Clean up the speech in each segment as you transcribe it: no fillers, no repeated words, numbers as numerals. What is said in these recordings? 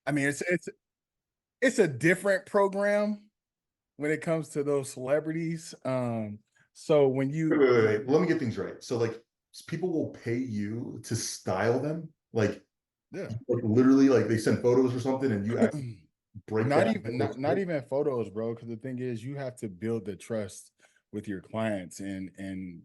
I mean, it's a different program when it comes to those celebrities. So when Wait, you, wait, wait, wait. Let me get things right. So like people will pay you to style them, yeah, like literally like they send photos or something, and you actually break not down even what looks not good. even photos, bro. Because the thing is, you have to build the trust with your clients, and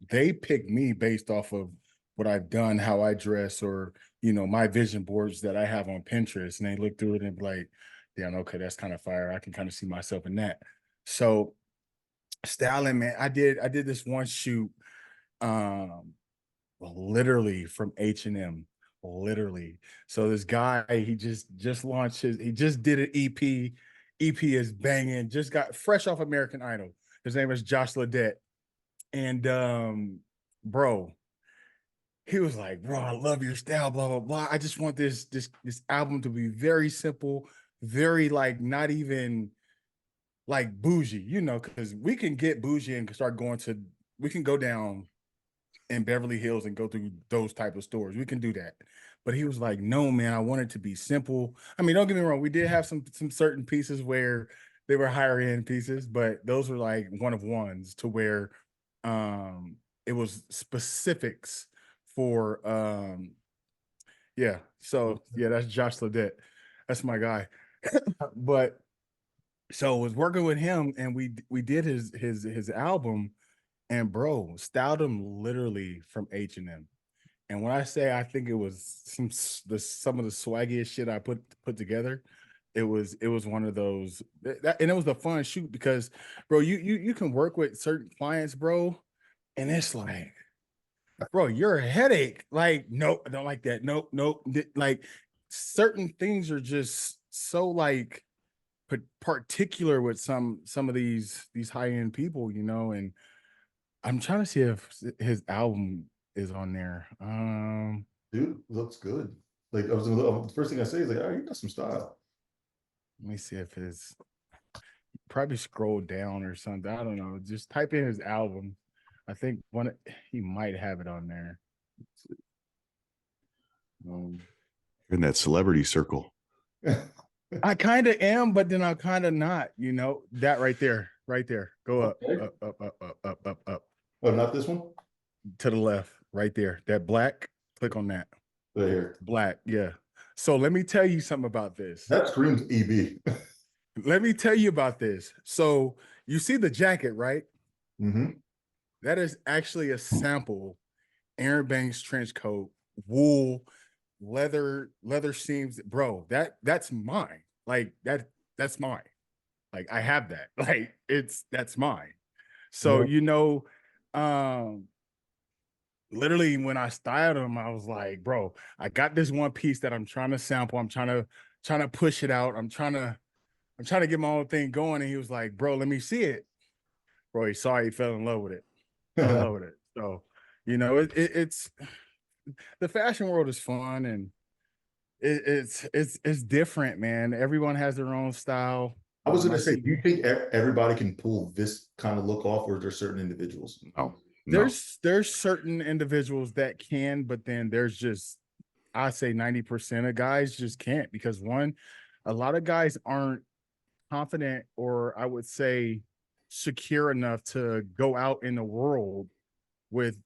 they pick me based off of what I've done, how I dress, or my vision boards that I have on Pinterest, and they look through it and be like, "Damn, okay, that's kind of fire. I can kind of see myself in that." So styling, man, I did this one shoot, um, literally from H&M, literally. So this guy, he just launched he just did an EP. EP is banging. Just got fresh off American Idol. His name is Josh Ledette, and bro, he was like, bro, I love your style, blah, blah, blah. I just want this album to be very simple, very like not even like bougie, because we can get bougie and start we can go down in Beverly Hills and go through those type of stores. We can do that. But he was like, no, man, I want it to be simple. I mean, don't get me wrong, we did have some certain pieces where they were higher end pieces, but those were like one of ones to where it was specifics for yeah. So yeah, that's Josh Ledette. That's my guy. But so I was working with him and we did his album, and bro, styled him literally from H&M. And when I say I think it was some of the swaggiest shit I put together, it was one of those and it was a fun shoot because bro, you can work with certain clients, bro, and it's like, bro, you're a headache. Like, nope, I don't like that. Nope, nope. Like certain things are just so like particular with some of these high-end people, and I'm trying to see if his album is on there. Dude, looks good. Like the first thing I say is like, oh, you got some style. Let me see if his probably scroll down or something. I don't know. Just type in his album. I think he might have it on there. Um, In that celebrity circle. I kind of am, but then I'm kind of not. That right there. Go up, Okay. up, up, up, up, up, up, up Oh, not this one? to the left, right there. That black. Click on that. Right here. Black, yeah. So let me tell you something about this. That screams EB. Let me tell you about this. So you see the jacket, right? Mm-hmm. That is actually a sample Aaron Banks trench coat, wool, leather seams. Bro, that's mine. Like that's mine. Like I have that. Like that's mine. So Yeah. um literally when I styled him, I was like, bro, I got this one piece that I'm trying to sample. I'm trying to push it out. I'm trying to get my own thing going. And he was like, bro, let me see it. Bro, he saw it, he fell in love with it. Fell in love with it. So, it's the fashion world is fun, and it's different, man. Everyone has their own style. I was I gonna say, see do you think everybody can pull this kind of look off, or are there certain individuals? No, no. there's certain individuals that can, but then there's just I say 90% of guys just can't because one, a lot of guys aren't confident, or I would say secure enough to go out in the world with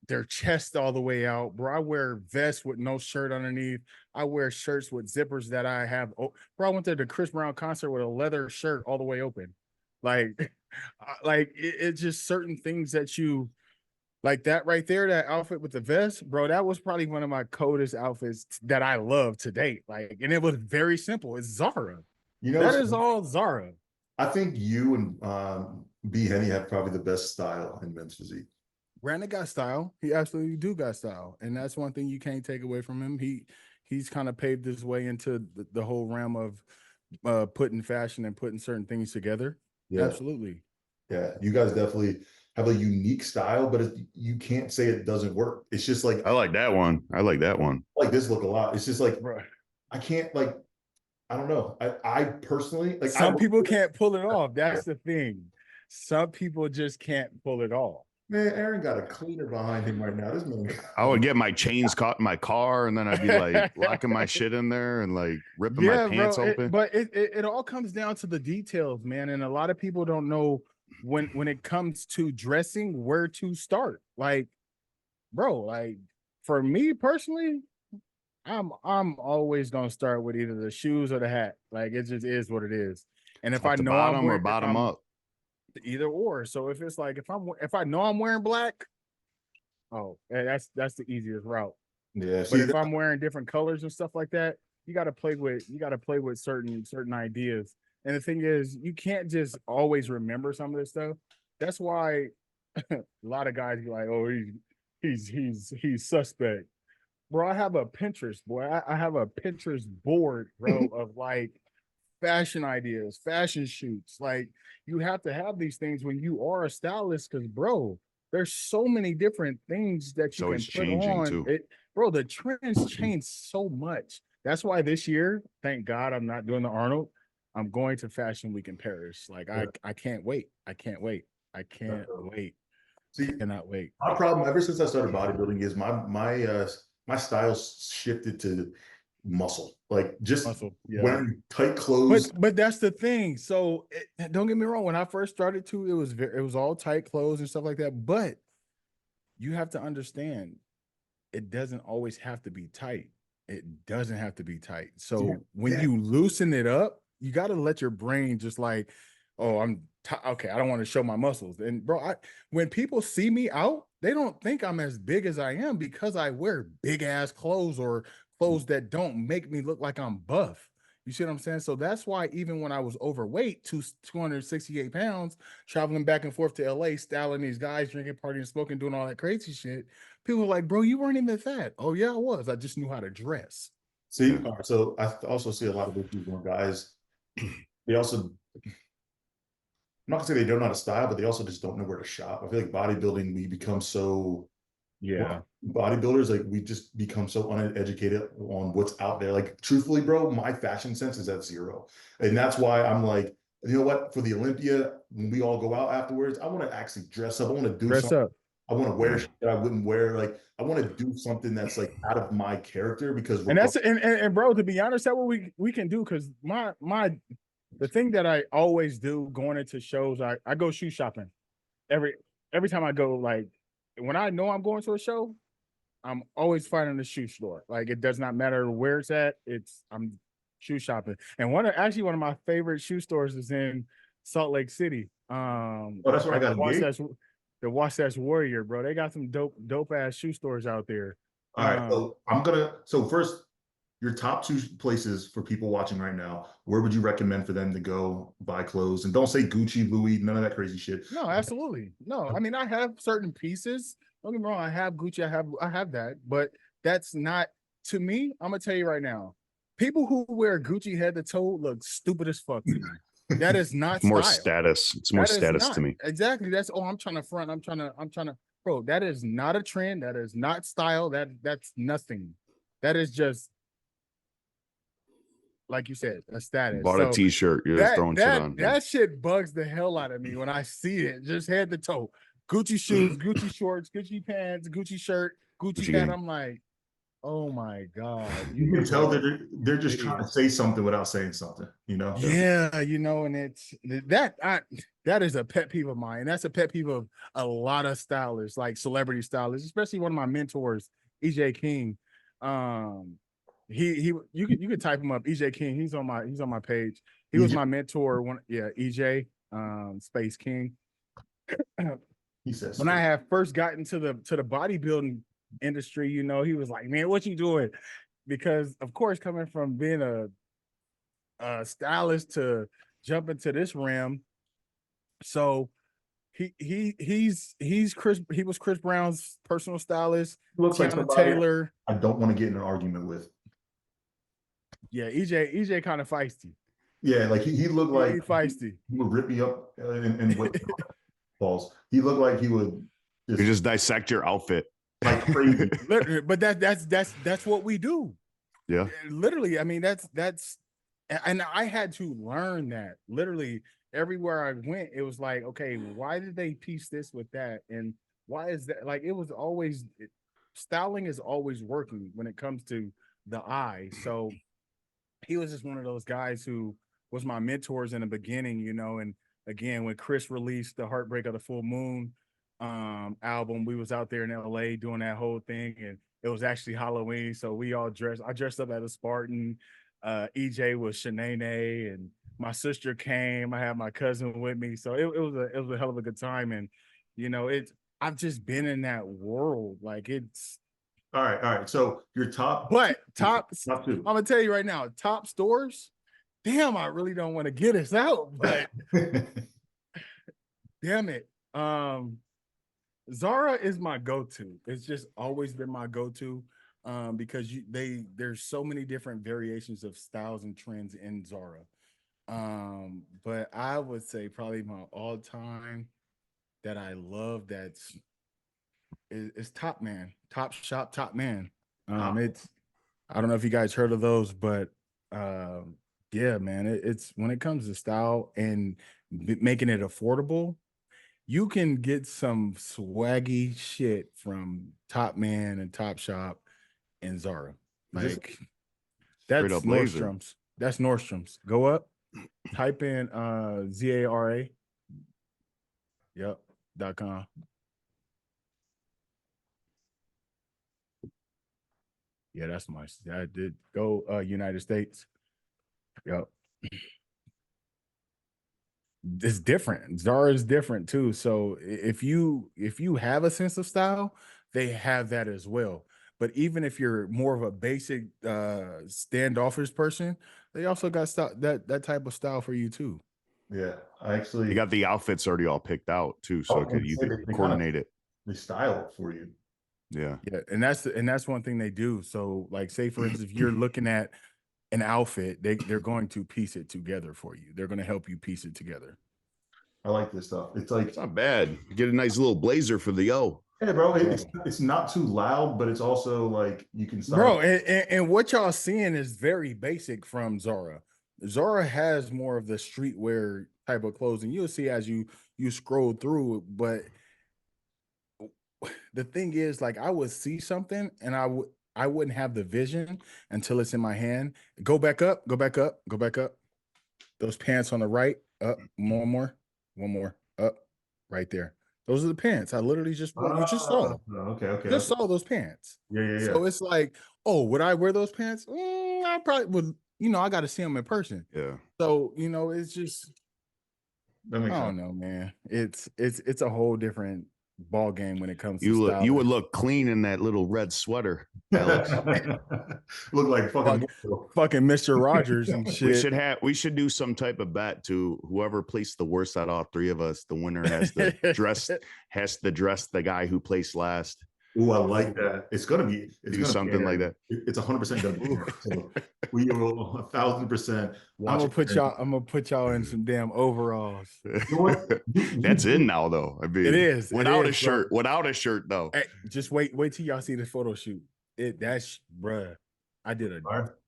their chest all the way out. Bro, I wear vests with no shirt underneath. I wear shirts with zippers that I have. Bro, I went to the Chris Brown concert with a leather shirt all the way open. Like, it's just certain things that you like that right there, that outfit with the vest, bro. That was probably one of my coldest outfits that I love to date. Like, and it was very simple. It's Zara. You know, That is all Zara. I think you and B Henny have probably the best style in men's physique. Brandon got style. He absolutely do got style, and that's one thing you can't take away from him. He's kind of paved his way into the whole realm of putting fashion and putting certain things together. Yeah, Absolutely. yeah. You guys definitely have a unique style, but you can't say it doesn't work. It's just like I like that one. I like that one. this look a lot. It's just like Right. I can't like I don't know. I personally like I Some people can't pull it off. That's the thing. Some people just can't pull it off. Man, Aaron got a cleaner behind him right now. This man. I would get my chains caught in my car, and then I'd be like locking my shit in there and like ripping my Yeah, pants bro. open. But it all comes down to the details, man. And a lot of people don't know when it comes to dressing where to start. Like, bro, like for me personally, I'm always gonna start with either the shoes or the hat. Like it just is what it is. And if Top I to know I'm bottom or wearing bottom up. either or. So if it's like if I know I'm wearing black, oh, that's the easiest route. Yeah, But see, if I'm wearing different colors and stuff like that, you got to play with certain ideas. And the thing is, you can't just always remember some of this stuff. That's why a lot of guys be like, "Oh, he's suspect." Bro, I have a Pinterest, boy. I have a Pinterest board, bro, of like fashion ideas, fashion shoots. Like you have to have these things when you are a stylist, because bro, there's so many different things that you So can it's put changing on too. it. Bro, the trends change so much. That's why this year, thank God I'm not doing the Arnold. I'm going to Fashion Week in Paris. Like I can't wait. I can't wait. I can't wait. see, Cannot wait. my problem ever since I started bodybuilding is my style shifted to muscle, like just Muscle. Yeah. wearing tight clothes. But that's the thing. So don't get me wrong. When I first started to, it was all tight clothes and stuff like that. But you have to understand, it doesn't always have to be tight. It doesn't have to be tight. So when you loosen it up, you got to let your brain just like, oh, okay. I don't want to show my muscles. And bro, when people see me out, they don't think I'm as big as I am because I wear big ass clothes or clothes that don't make me look like I'm buff. You see what I'm saying? So that's why even when I was overweight, 268 pounds, traveling back and forth to LA, styling these guys, drinking, partying, smoking, doing all that crazy shit, people were like, bro, you weren't even fat. Oh, yeah, I was. I just knew how to dress. See, so I also see a lot of issues when guys, they also, I'm not gonna say they don't know how to style, but they also just don't know where to shop. I feel like bodybuilding, we become so, bodybuilders, like we just become so uneducated on what's out there. Like truthfully, bro, my fashion sense is at zero. And that's why I'm like, you know what, for the Olympia, when we all go out afterwards, I want to actually dress up. I want to do Dress something. up. I want to wear shit that I wouldn't wear. Like I want to do something that's like out of my character because And that's and bro, to be honest, that's what we can do. Cause the thing that I always do going into shows, I go shoe shopping every time I go. Like when I know I'm going to a show, I'm always finding a shoe store. Like it does not matter where it's at. I'm shoe shopping. And one of my favorite shoe stores is in Salt Lake City. oh, that's where I got The Wasatch Warrior, bro. They got some dope ass shoe stores out there. All right, so so first, your top two places for people watching right now, where would you recommend for them to go buy clothes? And don't say Gucci, Louis, none of that crazy shit. No, absolutely. No, I mean I have certain pieces. Don't get me wrong, I have Gucci, I have that, but that's not, to me, I'm gonna tell you right now. People who wear Gucci head to toe look stupid as fuck to me. That is not more style. status. It's more status to me. Exactly. That's, oh, I'm trying to front. I'm trying to, bro, that is not a trend. That is not style. That's nothing. That is just, like you said, a status. Bought a t-shirt. You're just throwing shit on. That shit bugs the hell out of me when I see it. Just head to toe. Gucci shoes, Gucci shorts, Gucci pants, Gucci shirt, Gucci hat. I'm like, oh my God. You can tell that they're just trying to say something without saying something, you know? Yeah, you know, and it's that is a pet peeve of mine. That's a pet peeve of a lot of stylists, like celebrity stylists, especially one of my mentors, EJ King. You could type him up, EJ King. He's on my page. He was my mentor EJ Space King. He says when I had first gotten to the bodybuilding industry, you know, he was like, man, what you doing? Because of course, coming from being a stylist to jump into this realm. So he's Chris. He was Chris Brown's personal stylist. Looks like Taylor. I don't want to get in an argument with. Yeah, EJ kind of feisty. Yeah, like he looked like feisty. He would rip me up in what balls. He looked like he would just dissect your outfit like crazy. But that's what we do. Yeah, literally. I mean, that's. And I had to learn that literally everywhere I went. It was like, okay, why did they piece this with that? And why is that? Like, it was always styling is always working when it comes to the eye. So he was just one of those guys who was my mentors in the beginning, you know. And again, when Chris released the Heartbreak of the Full Moon album, we was out there in LA doing that whole thing, and it was actually Halloween, so we all dressed. I dressed up as a Spartan. EJ was Shanae, and my sister came. I had my cousin with me, so it was a hell of a good time. And you know, I've just been in that world, like it's. All right. So your top, But top two. I'm gonna tell you right now, top stores. Damn, I really don't want to get us out, but damn it. Zara is my go-to. It's just always been my go-to. Because there's so many different variations of styles and trends in Zara. But I would say probably my all-time that I love is Top Man, Top Shop, Top Man. It's, I don't know if you guys heard of those, but yeah, man, it's when it comes to style and making it affordable, you can get some swaggy shit from Top Man and Top Shop and Zara. Like, that's Nordstrom's. That's Nordstrom's. Go up, type in ZARA. Yep. .com. Yeah, that's my. I did go United States. Yep. It's different. Zara is different too. So if you have a sense of style, they have that as well. But even if you're more of a basic standoffish person, they also got style, that type of style for you too. Yeah, I actually, you got the outfits already all picked out too, so you could coordinate it. They style it for you. Yeah, and that's one thing they do. So, like, say for instance, if you're looking at an outfit, they're going to piece it together for you. They're going to help you piece it together. I like this stuff. It's like, it's not bad. You get a nice little blazer for the Yeah, bro. It's not too loud, but it's also like you can style. Bro, and what y'all seeing is very basic from Zara. Zara has more of the streetwear type of clothing. You'll see as you scroll through it, but the thing is, like, I would see something and I wouldn't have the vision until it's in my hand. Go back up, go back up, go back up. Those pants on the right, up, one more, up, right there. Those are the pants. I literally just you just saw. Okay. Just saw those pants. Yeah. So it's like, oh, would I wear those pants? I probably would. You know, I got to see them in person. Yeah. So you know, it's just. I don't know, man. It's a whole different ball game when it comes to you would look clean in that little red sweater, Alex. Look like fucking Mr. Rogers and shit. We should do some type of bet to whoever placed the worst out of all three of us. The winner has to dress the guy who placed last. Oh, I like that. It's gonna be something like that. It's 100% done. So we will 1,000%. I'm gonna put y'all in some damn overalls. That's in now, though. I mean, it is without a shirt. Without a shirt, though. Hey, just wait till y'all see the photo shoot. That's bruh. I did a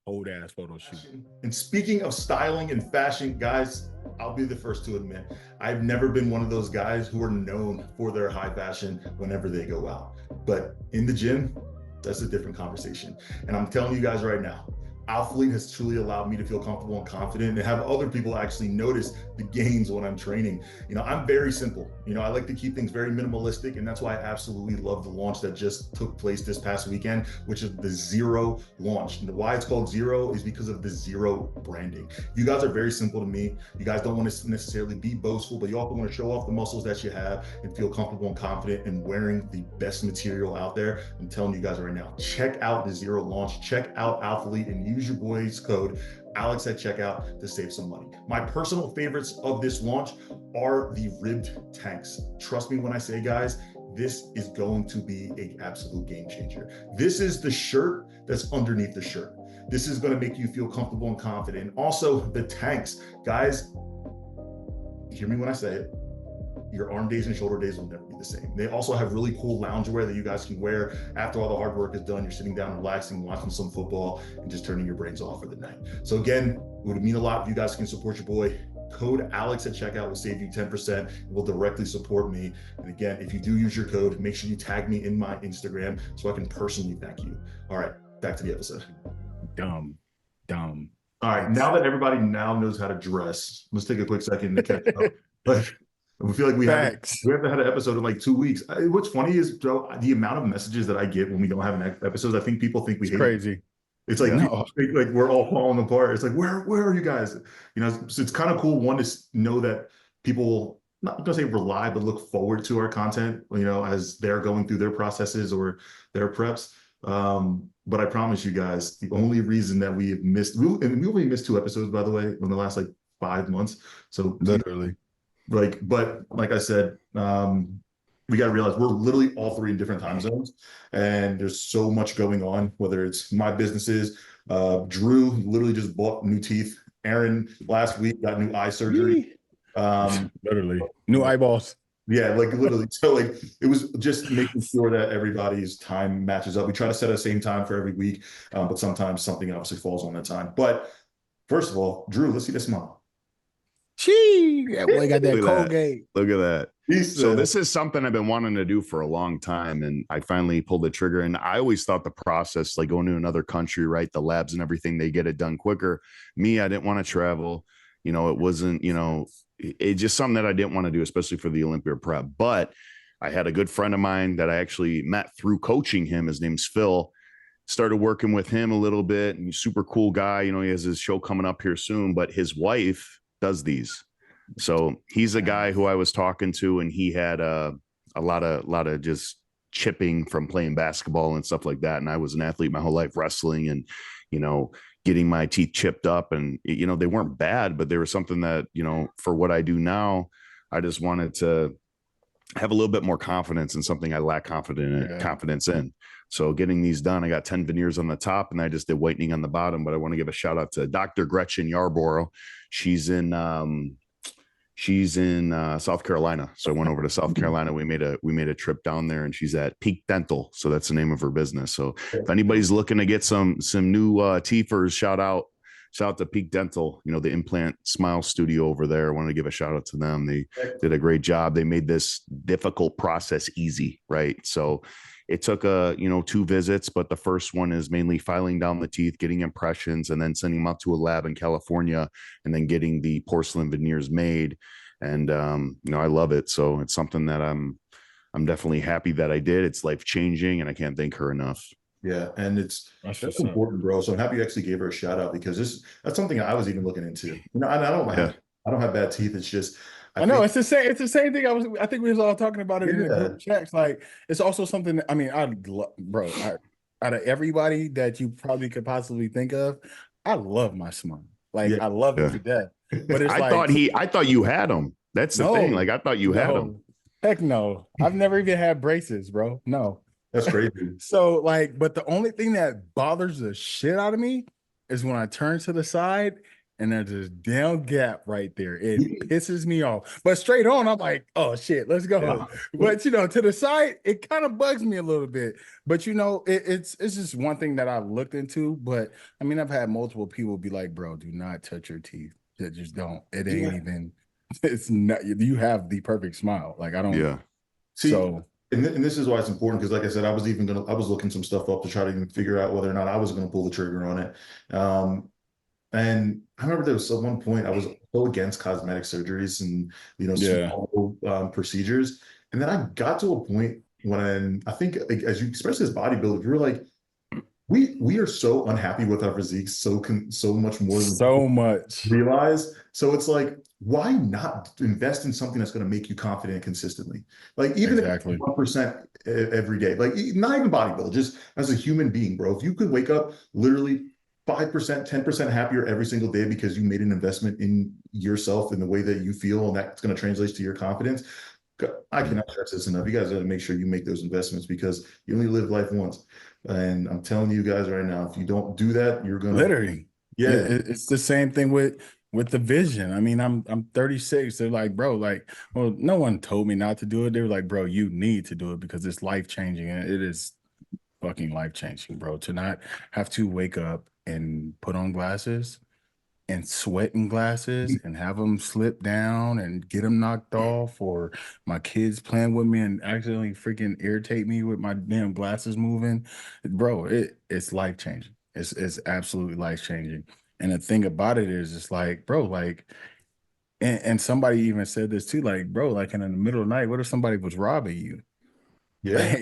old ass photo shoot. And speaking of styling and fashion, guys, I'll be the first to admit, I've never been one of those guys who are known for their high fashion whenever they go out. But in the gym, that's a different conversation. And I'm telling you guys right now, Alphalete has truly allowed me to feel comfortable and confident and have other people actually notice the gains when I'm training. You know, I'm very simple. You know, I like to keep things very minimalistic, and that's why I absolutely love the launch that just took place this past weekend, which is the Zero launch. And why it's called Zero is because of the Zero branding. You guys are very simple to me. You guys don't want to necessarily be boastful, but you also want to show off the muscles that you have and feel comfortable and confident in wearing the best material out there. I'm telling you guys right now, check out the Zero launch, check out Alphalete, and use your boy's code Alex at checkout to save some money. My personal favorites of this launch are the ribbed tanks. Trust me when I say, guys, this is going to be an absolute game changer. This is the shirt that's underneath the shirt. This is going to make you feel comfortable and confident. Also, the tanks, guys, hear me when I say it. Your arm days and shoulder days will never be the same. They also have really cool loungewear that you guys can wear after all the hard work is done. You're sitting down, relaxing, watching some football, and just turning your brains off for the night. So again, it would mean a lot if you guys can support your boy. code Alex at checkout will save you 10%. It will directly support me. And again, if you do use your code, make sure you tag me in my Instagram so I can personally thank you. All right, back to the episode. Dumb. All right, now that everybody now knows how to dress, let's take a quick second to catch up. But we feel like we haven't had an episode in like 2 weeks. What's funny is, Joe, the amount of messages that I get when we don't have an episode. I think people think we hate crazy. It. It's like, like we're all falling apart. It's like, where are you guys? You know, so it's kind of cool. One, to know that people, not gonna say rely, but look forward to our content, you know, as they're going through their processes or their preps. But I promise you guys, the only reason that we have missed, we only missed 2 episodes, by the way, in the last like 5 months. So literally, but like I said, we got to realize we're literally all 3 in different time zones, and there's so much going on, whether it's my businesses. Drew literally just bought new teeth. ERIN last week got new eye surgery. Literally new eyeballs. Yeah, like literally. So like it was just making sure that everybody's time matches up. We try to set a same time for every week, but sometimes something obviously falls on that time. But first of all, Drew, let's see the smile. Gee, that boy got that Colgate. Look at that. So this is something I've been wanting to do for a long time, and I finally pulled the trigger. And I always thought the process, like going to another country, right, the labs and everything, they get it done quicker. Me, I didn't want to travel. You know, it wasn't, you know, it's just something that I didn't want to do, especially for the Olympia prep. But I had a good friend of mine that I actually met through coaching him. His name's Phil. Started working with him a little bit, and he's a super cool guy. You know, he has his show coming up here soon, but his wife does these. So he's a guy who I was talking to, and he had a lot of just chipping from playing basketball and stuff like that. And I was an athlete my whole life, wrestling and, you know, getting my teeth chipped up, and, you know, they weren't bad, but they were something that, you know, for what I do now, I just wanted to have a little bit more confidence in something I lack confidence in. So getting these done, I got 10 veneers on the top, and I just did whitening on the bottom. But I want to give a shout out to Dr. Gretchen Yarborough. She's in South Carolina. So I went over to South Carolina. We made a trip down there, and she's at Peak Dental. So that's the name of her business. So if anybody's looking to get some new teethers, shout out to Peak Dental, you know, the implant smile studio over there. I want to give a shout out to them. They did a great job. They made this difficult process easy, right? So it took 2 visits, but the first one is mainly filing down the teeth, getting impressions, and then sending them out to a lab in California, and then getting the porcelain veneers made. And you know, I love it. So it's something that I'm definitely happy that I did. It's life changing, and I can't thank her enough. Yeah, and that's important, bro. So I'm happy you actually gave her a shout out, because that's something I was even looking into. You know, I don't have bad teeth. It's just I know it's the same thing. I think we was all talking about it in the group chats. Like, it's also something that, I mean, out of everybody that you probably could possibly think of, I love my smile. Like, I love it to death. But it's I thought you had them. That's the thing. Like, I thought you had them. Heck no. I've never even had braces, bro. No. That's crazy. So like, but the only thing that bothers the shit out of me is when I turn to the side and there's this damn gap right there. It pisses me off. But straight on, I'm like, oh shit, let's go. Yeah. But you know, to the side, it kind of bugs me a little bit. But you know, it's just one thing that I've looked into. But I mean, I've had multiple people be like, bro, do not touch your teeth. Just don't. It ain't even. It's not. You have the perfect smile. Like, I don't. Yeah. See, so. And this is why it's important, because like I said, I was looking some stuff up to try to even figure out whether or not I was going to pull the trigger on it. And I remember there was at one point I was so against cosmetic surgeries and, you know, small procedures. And then I got to a point when I think, like, especially as bodybuilders, you're like, we are so unhappy with our physiques so much more than realize. So it's like, why not invest in something that's going to make you confident consistently? Like, even if 1% every day, like, not even bodybuilder, just as a human being, bro. If you could wake up literally 5%, 10% happier every single day because you made an investment in yourself in the way that you feel, and that's going to translate to your confidence. I cannot stress this enough. You guys got to make sure you make those investments, because you only live life once. And I'm telling you guys right now, if you don't do that, you're going to literally. Yeah, it's the same thing with the vision. I mean, I'm 36. They're like, bro, like, well, no one told me not to do it. They were like, bro, you need to do it because it's life changing, and it is fucking life changing, bro. To not have to wake up and put on glasses, and sweating glasses and have them slip down and get them knocked off, or my kids playing with me and accidentally freaking irritate me with my damn glasses moving. Bro, it's life changing. It's absolutely life changing. And the thing about it is, it's like, bro, like, and somebody even said this too, like, bro, like in the middle of the night, what if somebody was robbing you? Yeah.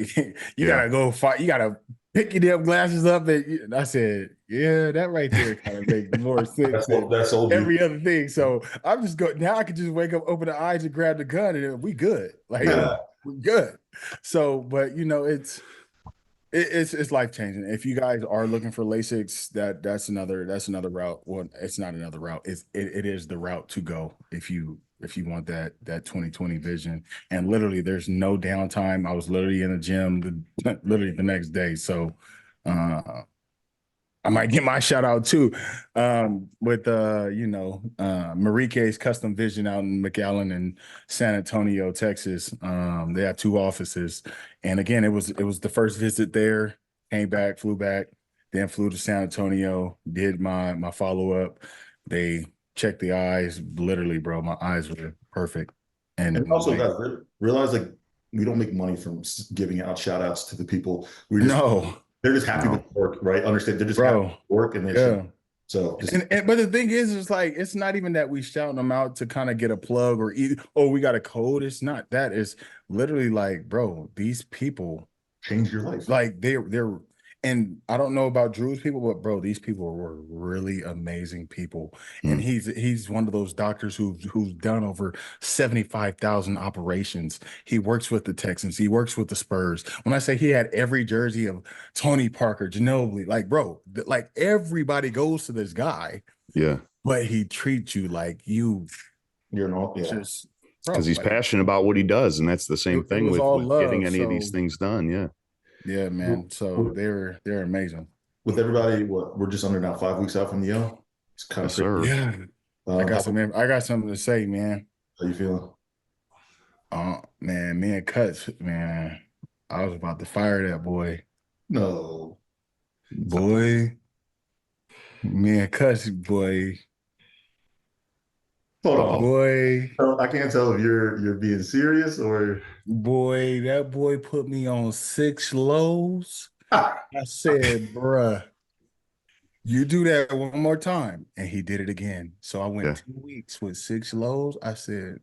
You gotta go fight. You gotta pick your damn glasses up. And I said, yeah, that right there kind of makes more sense than That's old. every other thing. So I'm just going now. I can just wake up, open the eyes, and grab the gun, and we good. Like we good. So, but you know, it's life changing. If you guys are looking for LASIKs, that's another route. Well, it's not another route. It is the route to go if you want that 20/20 vision. And literally, there's no downtime. I was literally in the gym literally the next day. So I might get my shout out too with Marike's Custom Vision out in McAllen and San Antonio, Texas. They have 2 offices. And again, it was the first visit there, came back, flew back, then flew to San Antonio, did my follow-up. They checked the eyes. Literally, bro, my eyes were perfect. And also, guys, realize like we don't make money from giving out shout outs to the people. They're just happy with work, right? Understand? They're just happy with work, and so. But the thing is like it's not even that we shouting them out to kind of get a plug or we got a code. It's not that. It's literally like, bro, these people change your life. Like they're and I don't know about Drew's people, but bro, these people were really amazing people. And he's one of those doctors who's done over 75,000 operations. He works with the Texans. He works with the Spurs. When I say he had every jersey of Tony Parker, Ginobili, like bro, like everybody goes to this guy. Yeah. But he treats you like you're not just because he's passionate about what he does, and that's the same thing with getting any of these things done. Yeah, man. So they're amazing. With everybody, we're just under now 5 weeks out from the O. It's kind of crazy. Yeah. I got something to say, man. How you feeling? Man, me and CUTZ, man. I was about to fire that boy. No. Boy. Me and CUTZ, boy. Hold on. Boy. I can't tell if you're being serious or. Boy, that boy put me on 6 lows. I said, bruh, you do that one more time. And he did it again. So I went 2 weeks with 6 lows. I said,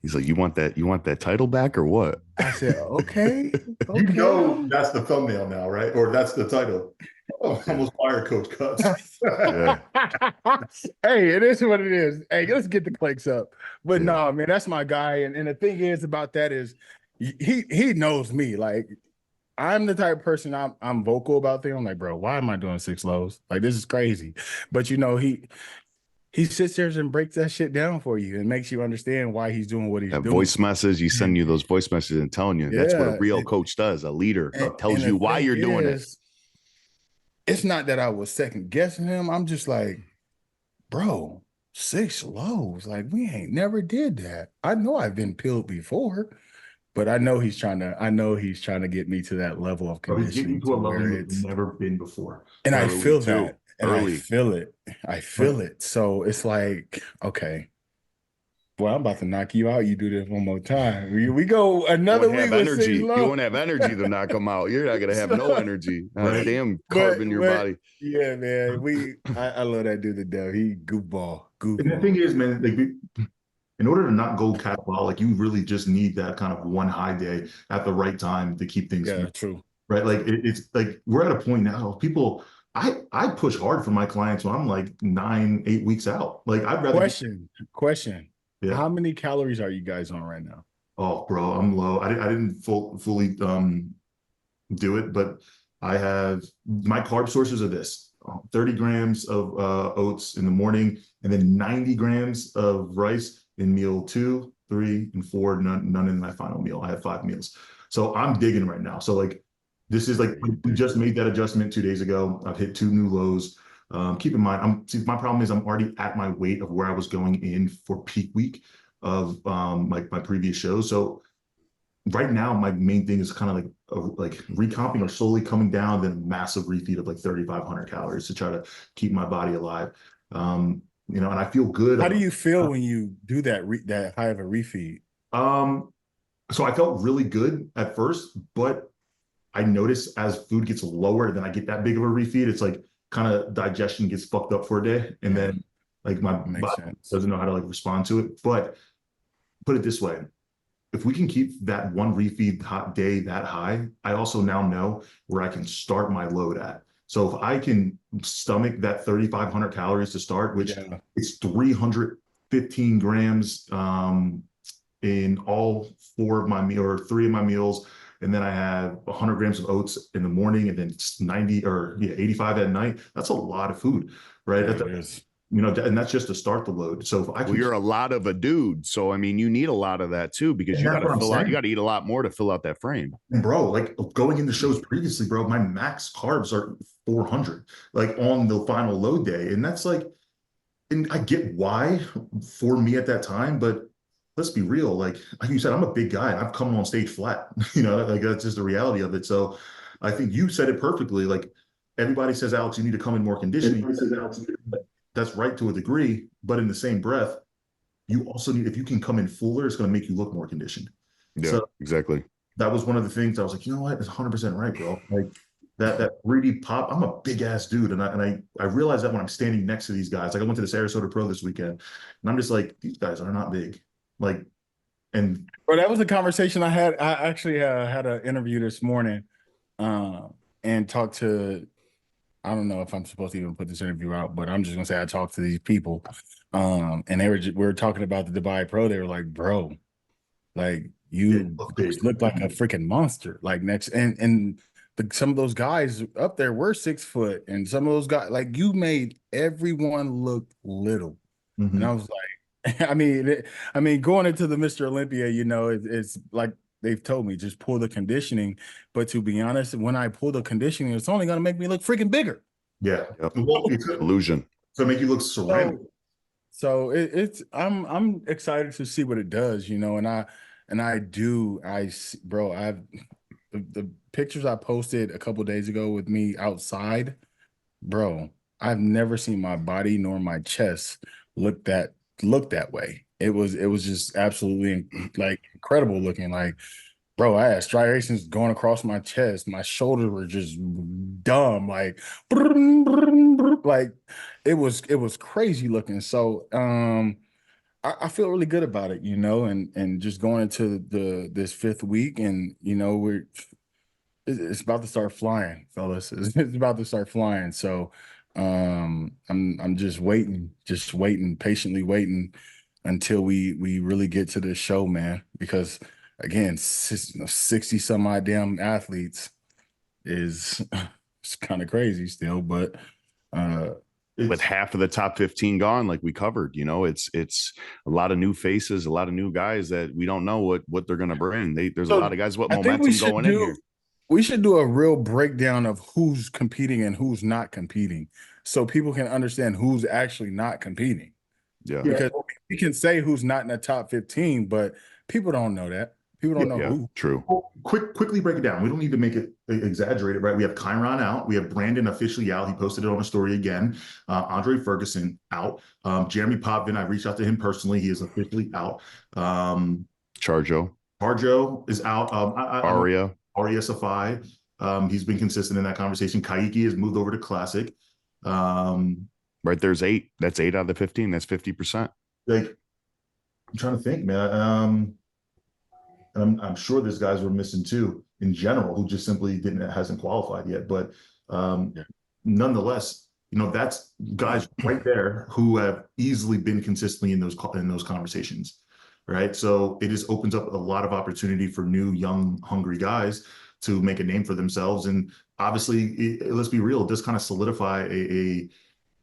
he's like, you want that title back or what? I said, okay. You know that's the thumbnail now, right? Or that's the title. Oh, almost fired Coach CUTZ. Hey, it is what it is. Hey, let's get the clicks up. But no, man, that's my guy. And the thing is about that is he knows me. Like I'm the type of person I'm vocal about things. I'm like, bro, why am I doing 6 lows? Like this is crazy. But you know, he sits there and breaks that shit down for you and makes you understand why he's doing what he's doing. Voice message, you send you those voice messages and telling you that's what a real coach does. A leader tells you why you're doing it. It's not that I was second guessing him. I'm just like, bro, 6 lows. Like we ain't never did that. I know I've been peeled before, but I know he's trying to get me to that level of conditioning to a level you've never been before. And I feel that. And I feel it. I feel it. So it's like, okay. Well, I'm about to knock you out. You do this one more time. We go another week with energy. You won't have energy to knock them out. You're not gonna have no energy. Damn carb in your body. Yeah, man. I love that dude to death. He goofball. And the thing is, man, like in order to not go catabolic, you really just need that kind of one high day at the right time to keep things. Yeah, true. Right. Like it's like we're at a point now. People, I push hard for my clients when I'm like 9-8 weeks out. Like I'd rather question. Yeah. How many calories are you guys on right now? Oh, bro, I'm low. I didn't fully do it, but I have my carb sources are this: 30 grams of oats in the morning, and then 90 grams of rice in meal 2, 3, and 4. None in my final meal. I have 5 meals, so I'm digging right now. So like, this is like we just made that adjustment 2 days ago. I've hit 2 new lows. Keep in mind, my problem is I'm already at my weight of where I was going in for peak week of like my previous shows. So right now, my main thing is kind of like recomping or slowly coming down, then a massive refeed of like 3,500 calories to try to keep my body alive. You know, and I feel good. How do you feel when you do that that high of a refeed? So I felt really good at first, but I notice as food gets lower, then I get that big of a refeed. It's like kind of digestion gets fucked up for a day, and then like my Makes body sense. doesn't know how to like respond to it. But put it this way, if we can keep that one refeed hot day that high, I also now know where I can start my load at. So if I can stomach that 3,500 calories to start, which it's 315 grams in all 4 of my meal or 3 of my meals. And then I have 100 grams of oats in the morning and then 90 or 85 at night. That's a lot of food, right? Yeah, it is. You know, and that's just to start the load. So if I can, well, you're a lot of a dude, so I mean, you need a lot of that too because you got to fill out. You got to eat a lot more to fill out that frame. And bro, like going into shows previously, bro, my max carbs are 400, like on the final load day, and that's like, and I get why for me at that time, but let's be real. Like you said, I'm a big guy and I've come on stage flat. You know, like that's just the reality of it. So I think you said it perfectly. Like everybody says, Alex, you need to come in more conditioning. That's right to a degree, but in the same breath, you also need, if you can come in fuller, it's going to make you look more conditioned. Yeah, so exactly. That was one of the things I was like, you know what, it's 100% right, bro. Like that 3D pop, I'm a big ass dude. And I realize that when I'm standing next to these guys, like I went to the Sarasota Pro this weekend and I'm just like, these guys are not big. Like, and Well, that was a conversation I had. I actually had an interview this morning and talked to, I don't know if I'm supposed to even put this interview out, but I'm just gonna say I talked to these people, and we were talking about the Dubai Pro. They were like, "Bro, like you look like a freaking monster." Like some of those guys up there were 6 foot, and some of those guys, like you made everyone look little, and I was like, I mean, going into the Mr. Olympia, you know, it's like they've told me just pull the conditioning. But to be honest, when I pull the conditioning, it's only going to make me look freaking bigger. Yeah. Yep. Well, it's an illusion. So make you look ceramic. So I'm excited to see what it does, you know, bro, the pictures I posted a couple days ago with me outside, bro, I've never seen my body nor my chest look that way. It was just absolutely like incredible looking. Like, bro, I had striations going across my chest. My shoulders were just dumb, like it was crazy looking. So I feel really good about it, you know, and just going into this 5th week, and you know, it's about to start flying, fellas. It's about to start flying. So I'm just waiting, patiently waiting until we really get to this show, man. Because again, 60 some odd damn athletes is it's kind of crazy still, but with half of the top 15 gone, like we covered, you know, it's a lot of new faces, a lot of new guys that we don't know what they're going to bring. There's a lot of guys with momentum going in here. We should do a real breakdown of who's competing and who's not competing, so people can understand who's actually not competing. Yeah. Because we can say who's not in the top 15, but people don't know that. People don't know who. True. Well, quickly break it down. We don't need to make it exaggerated, right? We have Chiron out. We have Brandon officially out. He posted it on a story again. Andre Ferguson out. Jeremy Potvin, I reached out to him personally. He is officially out. Charjo is out. Aria Safai. He's been consistent in that conversation. Kaiki has moved over to Classic. Right, there's 8. That's 8 out of the 15. That's 50%. Like, I'm trying to think, man. And I'm sure there's guys we're missing too in general who just simply hasn't qualified yet. But nonetheless, you know, that's guys right there who have easily been consistently in those conversations, right? So it just opens up a lot of opportunity for new, young, hungry guys to make a name for themselves. And obviously, let's be real, it does kind of solidify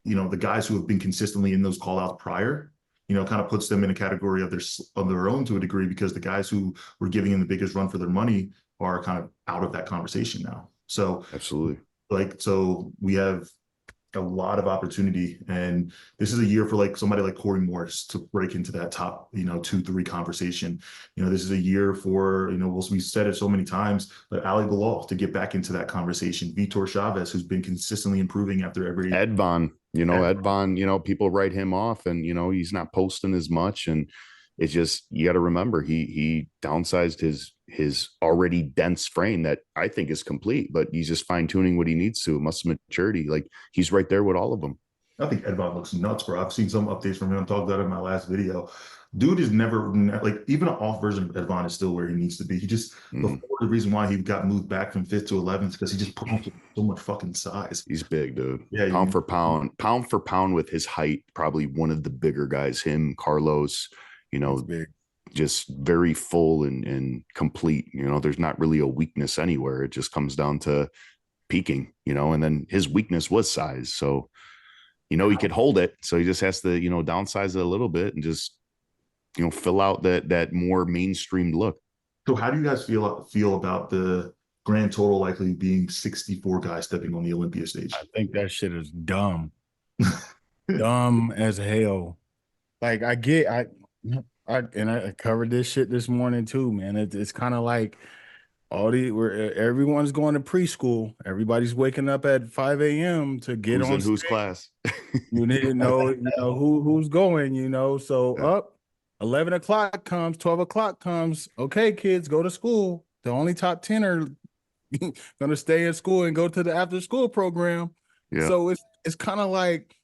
you know, the guys who have been consistently in those call outs prior, you know, kind of puts them in a category of their own to a degree, because the guys who were giving them the biggest run for their money are kind of out of that conversation now. So absolutely, like, so we have a lot of opportunity, and this is a year for like somebody like Corey Morris to break into that top, you know, 2-3 conversation. You know, this is a year for, you know, we said it so many times, but Ali Bilal to get back into that conversation. Vitor Chavez, who's been consistently improving after every Edvon. You know, Ed Von, you know, people write him off and, you know, he's not posting as much. And it's just, you got to remember he downsized his already dense frame that I think is complete, but he's just fine tuning what he needs to. Muscle maturity. Like he's right there with all of them. I think Ed Von looks nuts, bro. I've seen some updates from him. I talked about it in my last video. Dude is never like, even an off version of Ed Von is still where he needs to be. He just before the reason why he got moved back from 5th to 11th because he just put on so much fucking size. He's big, dude. Yeah, pound for pound with his height, probably one of the bigger guys. Him, Carlos, you know, just very full and complete. You know, there's not really a weakness anywhere. It just comes down to peaking, you know, and then his weakness was size. So, you know, he could hold it. So he just has to, you know, downsize it a little bit and just, you know, fill out that more mainstream look. So how do you guys feel about the grand total likely being 64 guys stepping on the Olympia stage? I think that shit is dumb. Dumb as hell. Like I covered this shit this morning too, man. It's kind of like everyone's going to preschool. Everybody's waking up at 5 a.m. to get on whose class. You need to know, who's going, you know. So up 11 o'clock comes, 12 o'clock comes. Okay, kids, go to school. The only top 10 are gonna stay in school and go to the after school program. Yeah. So it's kind of like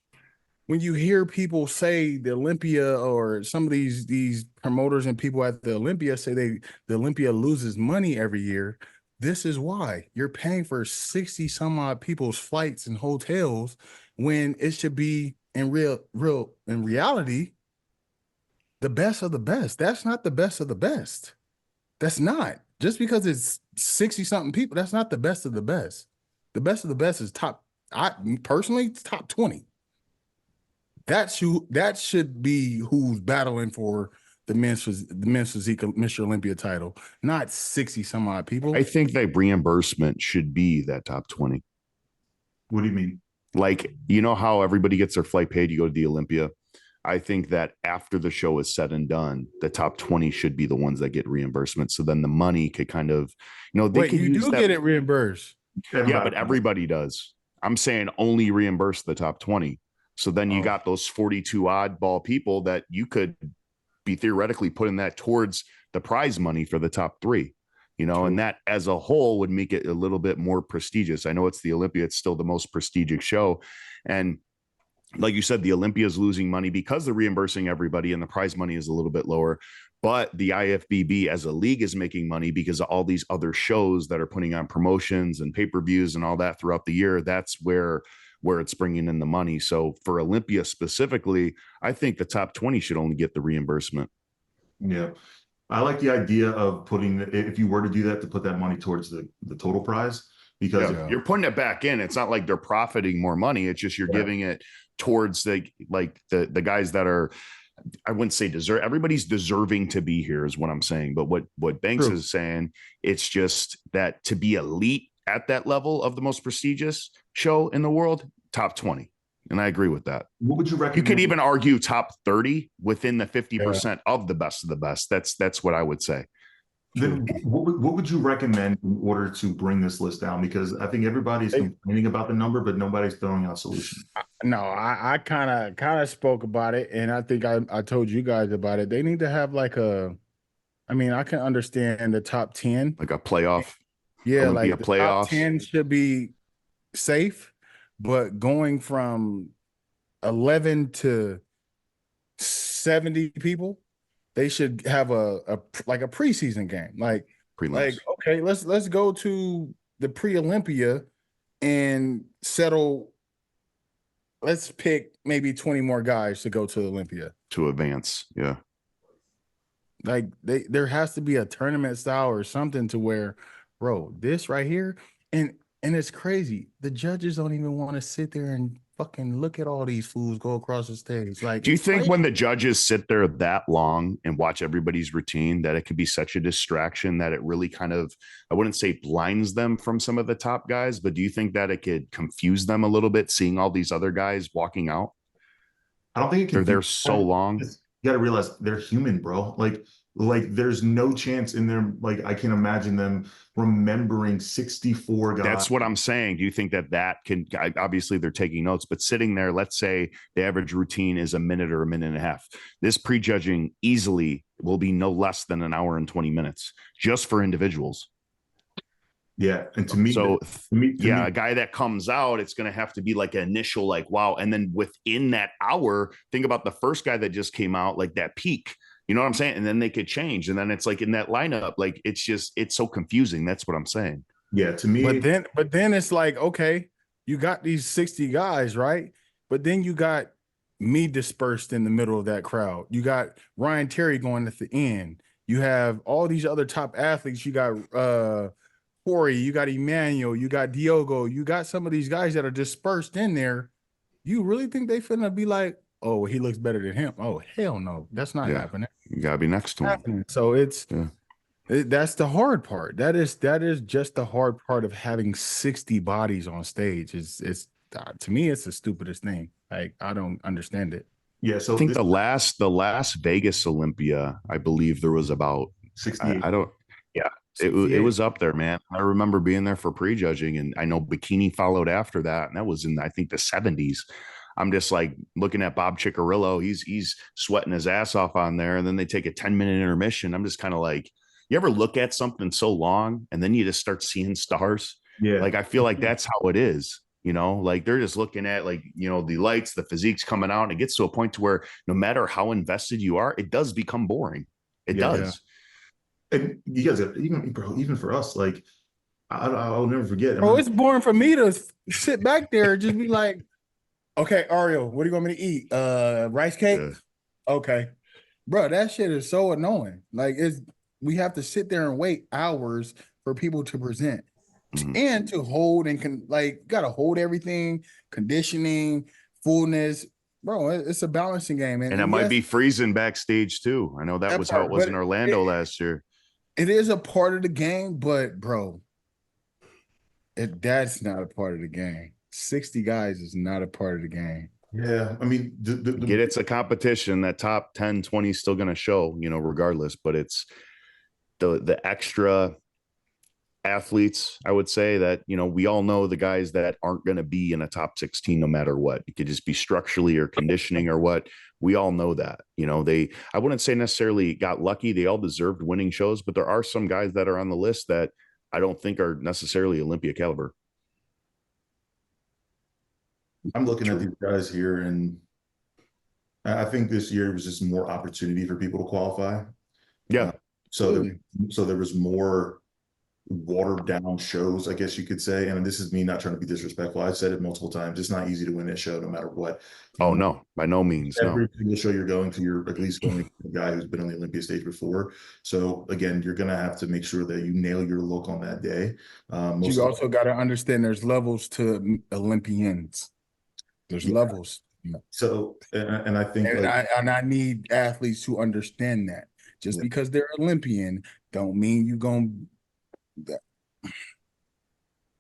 when you hear people say the Olympia or some of these promoters and people at the Olympia say the Olympia loses money every year. This is why you're paying for 60 some odd people's flights and hotels when it should be in reality the best of the best. That's not the best of the best. That's not. Just because it's 60 something people, that's not the best of the best. The best of the best is personally, it's top 20. That should be who's battling for the men's physique Mr. Olympia title, not 60 some odd people. I think that reimbursement should be that top 20. What do you mean? Like, you know how everybody gets their flight paid, you go to the Olympia. I think that after the show is said and done, the top 20 should be the ones that get reimbursement. So then the money could kind of, you know, they could use that. Get it reimbursed. Yeah, but everybody does. I'm saying only reimburse the top 20. So then you got those 42 oddball people that you could be theoretically putting that towards the prize money for the top 3, you know, and that as a whole would make it a little bit more prestigious. I know it's the Olympia. It's still the most prestigious show. And like you said, the Olympia is losing money because they're reimbursing everybody and the prize money is a little bit lower. But the IFBB as a league is making money because of all these other shows that are putting on promotions and pay-per-views and all that throughout the year. That's where it's bringing in the money. So for Olympia specifically, I think the top 20 should only get the reimbursement. Yeah. I like the idea of putting, if you were to do that, to put that money towards the total prize, because you're putting it back in. It's not like they're profiting more money. It's just, you're giving it towards the guys that are, I wouldn't say deserve. Everybody's deserving to be here is what I'm saying. But what Banks is saying, it's just that to be elite at that level of the most prestigious show in the world, top 20. And I agree with that. What would you recommend? You could even argue top 30 within the 50% of the best of the best. That's what I would say. Then what would you recommend in order to bring this list down? Because I think everybody's complaining about the number, but nobody's throwing out solutions. No, I kind of spoke about it, and I think I told you guys about it. They need to have like I can understand the top 10. Like a playoff. Yeah, like the top 10 should be safe, but going from 11 to 70 people, they should have a preseason game. Like okay, let's go to the pre-Olympia and settle. Let's pick maybe 20 more guys to go to Olympia to advance. Yeah. Like there has to be a tournament style or something to where, bro, this right here, and it's crazy. The judges don't even want to sit there and fucking look at all these fools go across the stage. Like, do you think when the judges sit there that long and watch everybody's routine, that it could be such a distraction that it really kind of, I wouldn't say blinds them from some of the top guys, but do you think that it could confuse them a little bit seeing all these other guys walking out? I don't think they're there so long. You got to realize they're human, bro. Like, Like there's no chance in there. Like I can't imagine them remembering 64 guys. That's what I'm saying. Do you think that can, obviously they're taking notes, but sitting there, let's say the average routine is a minute or a minute and a half. This prejudging easily will be no less than an hour and 20 minutes just for individuals. Yeah. And to me, so a guy that comes out, it's going to have to be like an initial, like, wow. And then within that hour, think about the first guy that just came out, like that peak, you know what I'm saying? And then they could change. And then it's like in that lineup, like, it's so confusing. That's what I'm saying. Yeah. To me, but then it's like, okay, you got these 60 guys, right? But then you got me dispersed in the middle of that crowd. You got Ryan Terry going at the end. You have all these other top athletes. You got Corey, you got Emmanuel, you got Diogo, you got some of these guys that are dispersed in there. You really think they finna be like, oh, he looks better than him? Oh, hell no, that's not happening. You gotta be next to him. So that's the hard part. That is just the hard part of having 60 bodies on stage. It's to me, it's the stupidest thing. Like, I don't understand it. Yeah. So I think the last Vegas Olympia, I believe there was about 68. I don't. Yeah. It was up there, man. I remember being there for prejudging, and I know bikini followed after that, and that was in, I think, the 70s. I'm just like looking at Bob Ciccarello. He's sweating his ass off on there, and then they take a 10-minute intermission. I'm just kind of like, you ever look at something so long and then you just start seeing stars? Yeah. Like, I feel like that's how it is. You know, like they're just looking at, like, you know, the lights, the physiques coming out, and it gets to a point to where no matter how invested you are, it does become boring. It does. Yeah. And you guys, even for us, like I'll never forget. Bro, it's boring for me to sit back there and just be like, okay, Ariel, what do you want me to eat? Rice cake? Yeah. Okay. Bro, that shit is so annoying. Like, we have to sit there and wait hours for people to present and to hold and gotta hold everything, conditioning, fullness. Bro, it's a balancing game. And it might be freezing backstage too. I know that was how it was in Orlando last year. It is a part of the game, but bro, that's not a part of the game. 60 guys is not a part of the game. Yeah. I mean, it's a competition. That top 10, 20 is still going to show, you know, regardless, but it's the extra athletes, I would say, that, you know, we all know the guys that aren't going to be in a top 16 no matter what. It could just be structurally or conditioning or what. We all know that, you know, I wouldn't say necessarily got lucky. They all deserved winning shows, but there are some guys that are on the list that I don't think are necessarily Olympia caliber. I'm looking at these guys here, and I think this year was just more opportunity for people to qualify. Yeah. So there was more watered down shows, I guess you could say. And this is me not trying to be disrespectful. I've said it multiple times. It's not easy to win this show no matter what. No, by no means. Every single show you're going to, you're at least going to a guy who's been on the Olympia stage before. So again, you're going to have to make sure that you nail your look on that day. You also got to understand there's levels to Olympians. There's levels. So, and I think, I need athletes who understand that. Just because they're Olympian don't mean you're going.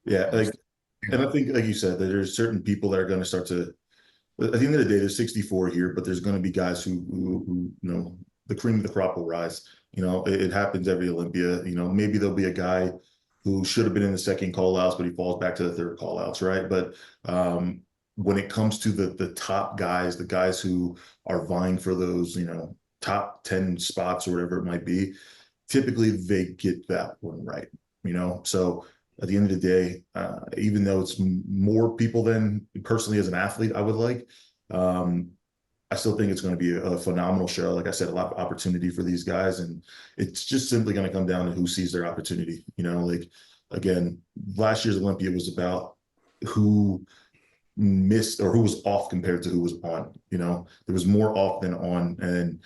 Yeah, and I think, like you said, that there's certain people that are going to start to. At the end of the day, there's 64 here, but there's going to be guys who you know, the cream of the crop will rise. You know, it happens every Olympia. You know, maybe there'll be a guy who should have been in the second call outs, but he falls back to the third call outs, right? But when it comes to the top guys, the guys who are vying for those, you know, top 10 spots or whatever it might be, typically they get that one right, you know? So at the end of the day, even though it's more people than personally as an athlete I would like, I still think it's going to be a phenomenal show. Like I said, a lot of opportunity for these guys, and it's just simply going to come down to who sees their opportunity. You know, like, again, last year's Olympia was about who missed or who was off compared to who was on. You know, there was more off than on, and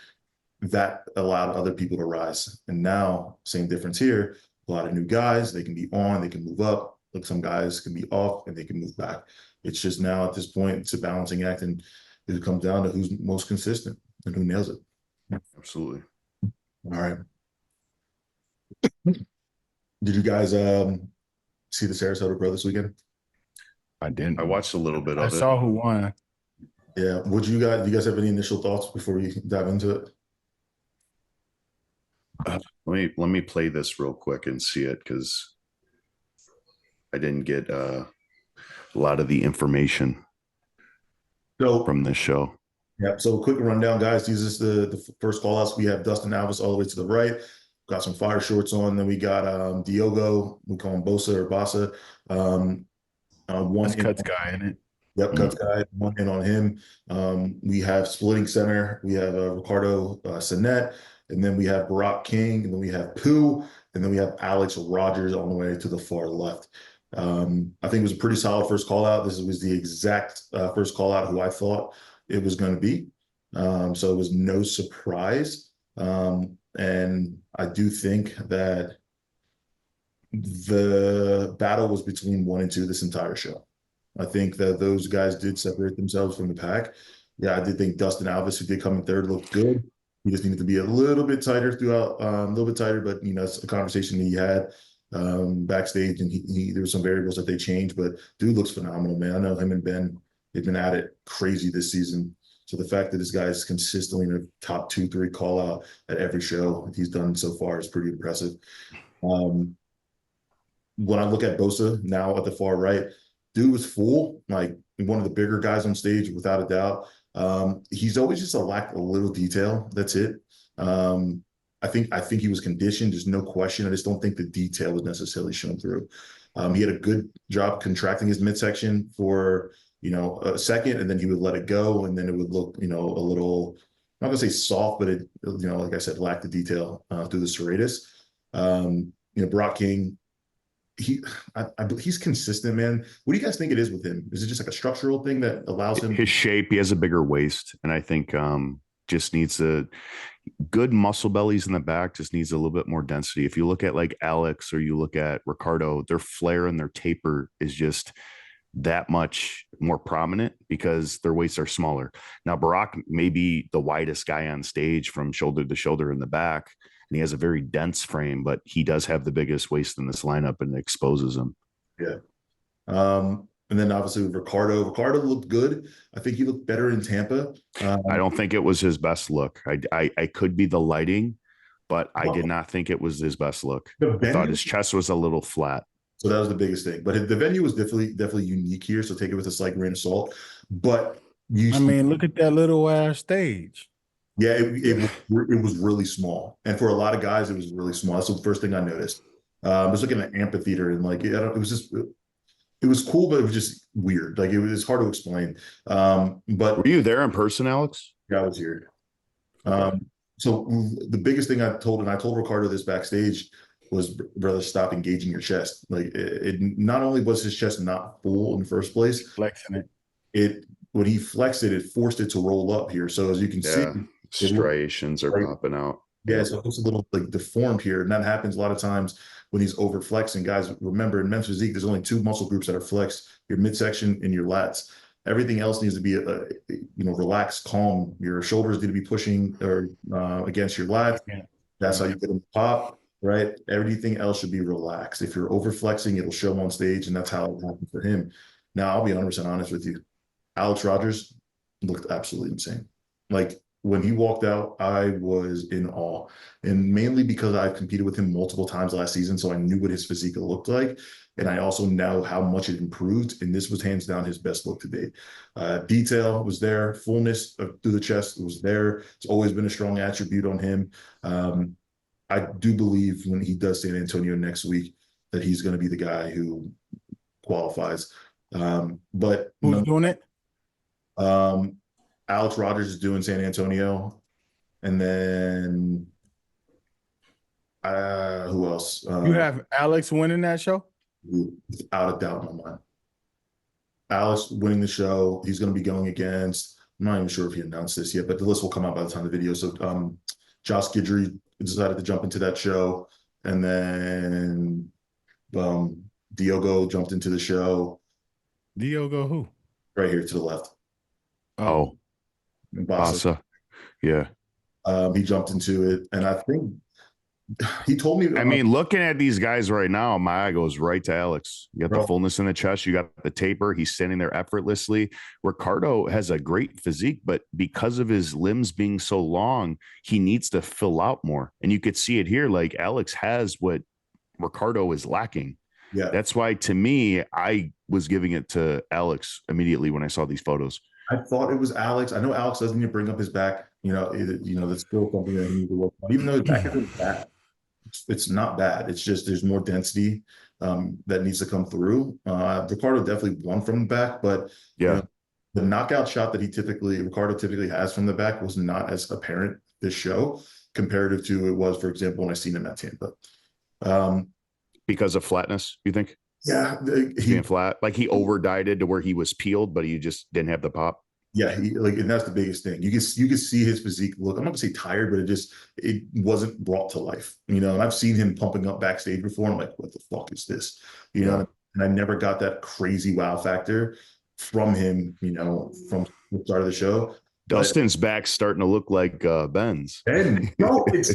that allowed other people to rise. And now, same difference here. A lot of new guys, they can be on, they can move up. Like, some guys can be off and they can move back. It's just now at this point, it's a balancing act, and it comes down to who's most consistent and who nails it. Absolutely. All right. Did you guys see the Sarasota Pro this weekend? I didn't. I watched a little bit of it. I saw who won. Yeah. Do you guys have any initial thoughts before we dive into it? Let me play this real quick and see it, because I didn't get a lot of the information So from this show. Yep. So quick rundown, guys. These is the first call outs. We have Dustin Alves all the way to the right. Got some fire shorts on. Then we got Diogo. We call him Bosa or Basa. One That's CUTZ guy, isn't it? Yep, CUTZ guy. One in on him. We have splitting center. We have Ricardo Sinet, and then we have Barack King, and then we have Pooh, and then we have Alex Rogers on the way to the far left. I think it was a pretty solid first call out. This was the exact first call out who I thought it was going to be. So it was no surprise. And I do think that the battle was between 1 and 2 this entire show. I think that those guys did separate themselves from the pack. Yeah, I did think Dustin Alves, who did come in third, looked good. He just needed to be a little bit tighter throughout, a little bit tighter, but it's a conversation he had backstage, and there were some variables that they changed, but dude looks phenomenal, man. I know him and Ben, they've been at it crazy this season. So the fact that this guy is consistently in a top 2-3 call out at every show he's done so far is pretty impressive. When I look at Bosa now at the far right, dude was full, like one of the bigger guys on stage, without a doubt. He's always just lacked a little detail. That's it. I think he was conditioned. There's no question. I just don't think the detail was necessarily shown through. He had a good job contracting his midsection for a second, and then he would let it go, and then it would look a little, I'm not gonna say soft, but it like I said, lacked the detail through the serratus. Barack King, he's consistent, man. What do you guys think it is with him? Is it just like a structural thing that allows him his shape? He has a bigger waist, and I think just needs a good muscle bellies in the back, just needs a little bit more density. If you look at like Alex or you look at Ricardo, their flare and their taper is just that much more prominent because their waists are smaller. Now Barack may be the widest guy on stage from shoulder to shoulder in the back, and he has a very dense frame, but he does have the biggest waist in this lineup, and it exposes him. Yeah. And then obviously with Ricardo looked good. I think he looked better in Tampa. I don't think it was his best look. I could be the lighting, but I did not think it was his best look. I thought his chest was a little flat. So that was the biggest thing. But the venue was definitely unique here. So take it with a slight grain of salt. But look at that little ass stage. Yeah, it was really small. And for a lot of guys, it was really small. That's the first thing I noticed. I was looking at an amphitheater, and it was cool, but it was just weird. Like it was hard to explain. But were you there in person, Alex? Yeah, I was here. So the biggest thing I told Ricardo this backstage was, brother, stop engaging your chest. Like it not only was his chest not full in the first place, flexing it. When he flexed it, it forced it to roll up here. So as you can see, striations are popping out. Yeah, so it's a little like deformed here, and that happens a lot of times when he's over flexing. Guys, remember in men's physique, there's only 2 muscle groups that are flexed: your midsection and your lats. Everything else needs to be relaxed, calm. Your shoulders need to be pushing or against your lats. That's how you get them to pop, right? Everything else should be relaxed. If you're over flexing, it'll show on stage, and that's how it happened for him. Now, I'll be 100% honest with you. Alex Rogers looked absolutely insane. Like when he walked out, I was in awe, and mainly because I've competed with him multiple times last season, so I knew what his physique looked like, and I also know how much it improved, and this was hands down his best look to date. Detail was there, fullness through the chest was there. It's always been a strong attribute on him. I do believe when he does San Antonio next week that he's going to be the guy who qualifies. But who's doing it? Alex Rogers is doing San Antonio, and then who else? You have Alex winning that show? Without a doubt in my mind. Alex winning the show. He's going to be going against, I'm not even sure if he announced this yet, but the list will come out by the time the video. So Josh Guidry decided to jump into that show, and then Diogo jumped into the show. Diogo who? Right here to the left. Oh. Basa. Yeah. He jumped into it, and I think he told me, I mean, looking at these guys right now, my eye goes right to Alex. You got bro, the fullness in the chest, you got the taper. He's standing there effortlessly. Ricardo has a great physique, but because of his limbs being so long, he needs to fill out more. And you could see it here. Like Alex has what Ricardo is lacking. yeah, That's why, to me, I was giving it to Alex immediately when I saw these photos. I thought it was Alex. I know Alex doesn't need to bring up his back. That's still something that he needs to work on. Even though his back isn't bad, it's not bad. It's just there's more density that needs to come through. Ricardo definitely won from the back, but Yeah. The knockout shot that Ricardo typically has from the back was not as apparent this show comparative to it was, for example, when I seen him at Tampa. Because of flatness, you think? Yeah, Being flat, like he over dieted to where he was peeled, but he just didn't have the pop. Yeah, and that's the biggest thing. You can see his physique look. I'm not gonna say tired, but it wasn't brought to life. And I've seen him pumping up backstage before. I'm like, what the fuck is this? And I never got that crazy wow factor from him. From the start of the show. Dustin's back's starting to look like Ben's. Ben, no, it's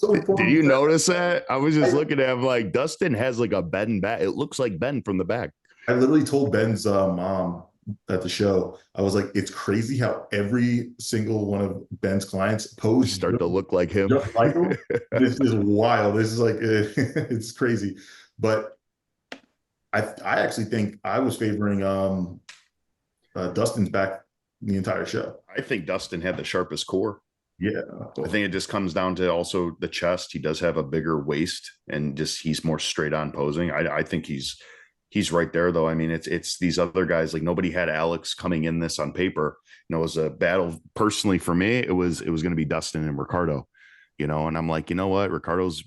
so funny. Did you notice that? I was just looking at him like Dustin has like a Ben back. It looks like Ben from the back. I literally told Ben's mom at the show, I was like, it's crazy how every single one of Ben's clients pose start to look like him. Just like him. This is wild. This is like it's crazy. But I actually think I was favoring Dustin's back the entire show. I think Dustin had the sharpest core. Yeah. I think it just comes down to also the chest. He does have a bigger waist and just he's more straight on posing. I think he's right there though. I mean, it's these other guys, like nobody had Alex coming in this on paper. It was a battle personally for me. It was going to be Dustin and Ricardo, and I'm like, you know what? Ricardo's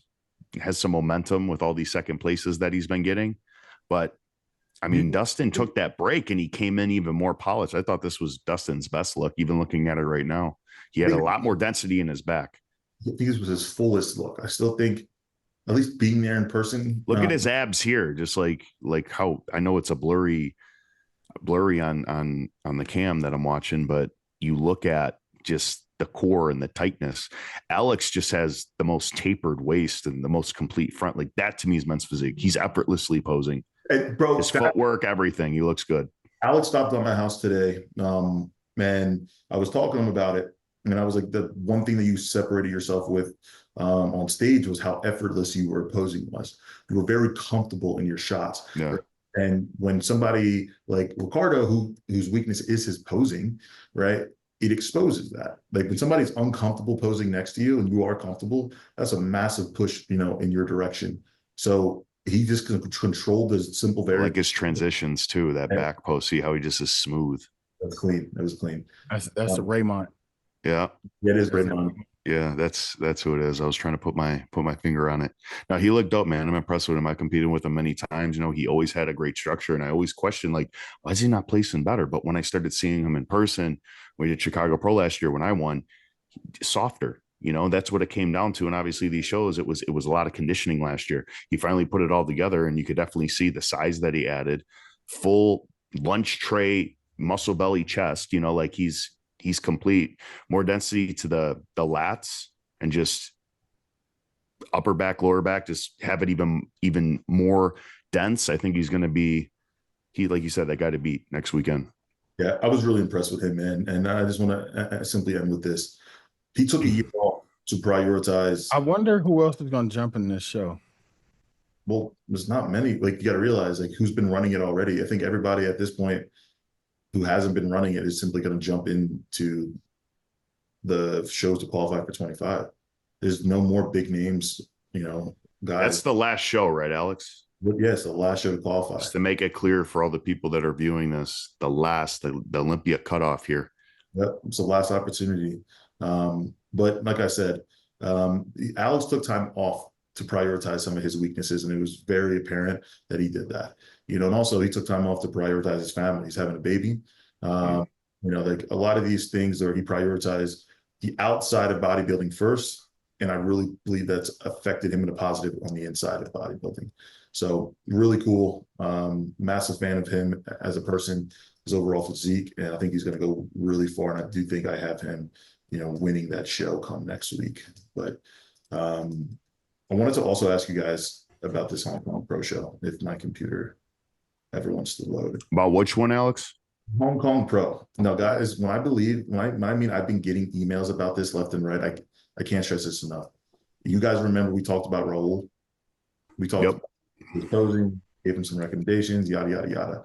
has some momentum with all these second places that he's been getting. But I mean, Dustin took that break and he came in even more polished. I thought this was Dustin's best look, even looking at it right now. He had a lot more density in his back. I think this was his fullest look. I still think, at least being there in person. Look at his abs here, just like how I know it's a blurry on the cam that I'm watching, but you look at just the core and the tightness. Alex just has the most tapered waist and the most complete front. Like that to me is men's physique. He's effortlessly posing. And bro, his footwork, everything. He looks good. Alex stopped on my house today. And I was talking to him about it. And I was like, the one thing that you separated yourself with on stage was how effortless you were posing was. You were very comfortable in your shots. Yeah. And when somebody like Ricardo, whose weakness is his posing, right? It exposes that. Like when somebody's uncomfortable posing next to you and you are comfortable, that's a massive push, in your direction. So he just controlled the simple variable. Like his transitions too, that back post, see how he just is smooth. That's clean. That was clean. That's the Raymond. Yeah. Yeah, it is Raymond. Yeah, that's who it is. I was trying to put my finger on it. Now he looked dope, man. I'm impressed with him. I competed with him many times. He always had a great structure, and I always questioned like, why is he not placing better? But when I started seeing him in person, we did Chicago Pro last year when I won, softer. That's what it came down to. And obviously these shows, it was a lot of conditioning last year. He finally put it all together, and you could definitely see the size that he added. Full lunch tray, muscle belly chest. Like he's complete. More density to the lats and just upper back, lower back, just have it even more dense. I think he's going to be, like you said, that guy to beat next weekend. Yeah, I was really impressed with him, man. And I just want to simply end with this. He took a year off to prioritize. I wonder who else is going to jump in this show. Well, there's not many. Like, you got to realize, like, who's been running it already. I think everybody at this point who hasn't been running it is simply going to jump into the shows to qualify for 25. There's no more big names, guys. That's the last show, right, Alex? Yes, the last show to qualify. Just to make it clear for all the people that are viewing this, the Olympia cutoff here. Yep, it's the last opportunity. But like I said, Alex took time off to prioritize some of his weaknesses, and it was very apparent that he did that. And also he took time off to prioritize his family. He's having a baby. Like a lot of these things where he prioritized the outside of bodybuilding first, and I really believe that's affected him in a positive on the inside of bodybuilding. So really cool. Massive fan of him as a person, his overall physique, and I think he's going to go really far. And I do think I have him, winning that show come next week. But I wanted to also ask you guys about this Hong Kong Pro Show, if my computer ever wants to load. About which one, Alex? Hong Kong Pro. Now, guys, when I mean I've been getting emails about this left and right. I can't stress this enough. You guys remember we talked about Raul? We talked about his posing, gave him some recommendations, yada, yada, yada.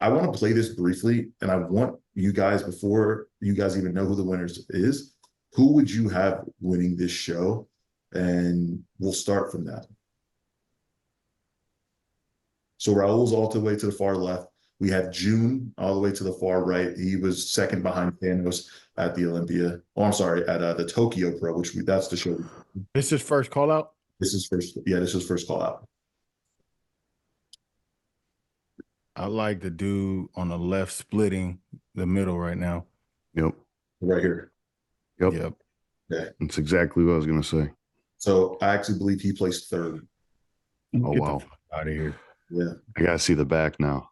I want to play this briefly, and I want you guys, before you guys even know who the winners is, who would you have winning this show? And we'll start from that. So Raul's all the way to the far left. We have June all the way to the far right. He was second behind Thanos at the Olympia. Oh, I'm sorry, at the Tokyo Pro, that's the show. This is first call out? This is first. Yeah, this was first call out. I like the dude on the left splitting the middle right now. Yep. Right here. Yep. Okay. That's exactly what I was going to say. So I actually believe he placed third. Oh, Get wow. the fuck out of here. Yeah. I got to see the back now.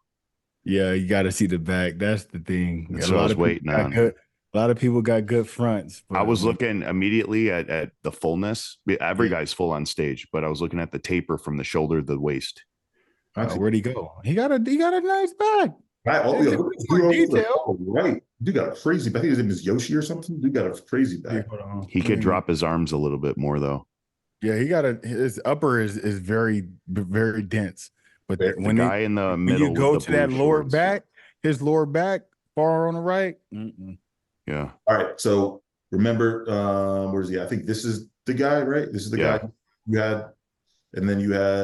Yeah, you got to see the back. That's the thing. That's what I was waiting on. A lot of people got good fronts. I was looking immediately at the fullness. Every guy's full on stage, but I was looking at the taper from the shoulder to the waist. Where'd he go? He got a nice back. Detail. Right. Dude got a crazy back. I think his name is Yoshi or something. Dude got a crazy back. He could drop his arms a little bit more though. Yeah, his upper is very, very dense. But when the guy in the middle, you go to that lower back, his lower back far on the right. Yeah. All right. So remember, where's he? I think this is the guy, right? This is the guy you had. And then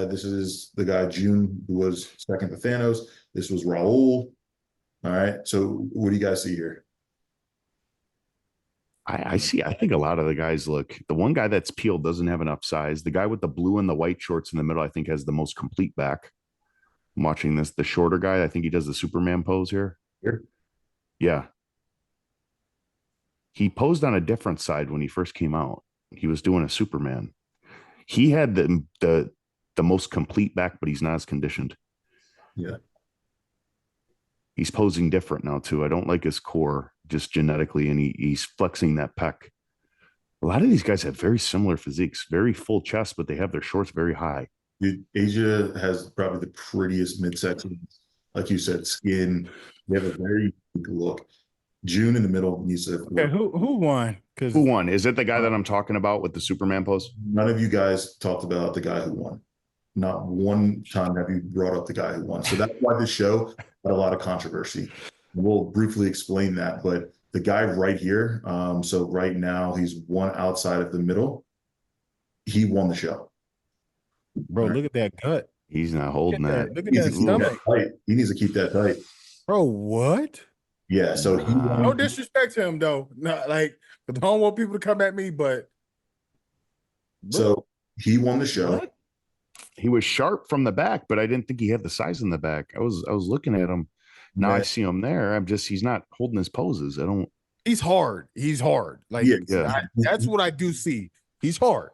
this is the guy, June, who was second to Thanos. This was Raul. All right. So what do you guys see here? I think a lot of the guys the one guy that's peeled doesn't have enough size. The guy with the blue and the white shorts in the middle, I think, has the most complete back. I'm watching this. The shorter guy, I think he does the Superman pose here. Here? Yeah. He posed on a different side when he first came out. He was doing a Superman. He had the most complete back, but he's not as conditioned. Yeah. He's posing different now too. I don't like his core just genetically, and he's flexing that pec. A lot of these guys have very similar physiques, very full chest, but they have their shorts very high. Dude, Asia has probably the prettiest midsection, like you said, skin. They have a very unique look. June in the middle needs to. Okay, who won? Who won? Is it the guy that I'm talking about with the Superman pose? None of you guys talked about the guy who won. Not one time have you brought up the guy who won. So that's why this show had a lot of controversy. We'll briefly explain that, but the guy right here, so right now he's one outside of the middle. He won the show. Bro, look at that gut. He's not holding that. Look at that stomach. He needs to keep that tight. Bro, what? Yeah, so he won. No disrespect to him though. Not like, I don't want people to come at me, but so he won the show. What? He was sharp from the back, but I didn't think he had the size in the back. I was looking at him. Now Man. I see him there. He's not holding his poses. He's hard. He's hard. Like, that's what I do see. He's hard.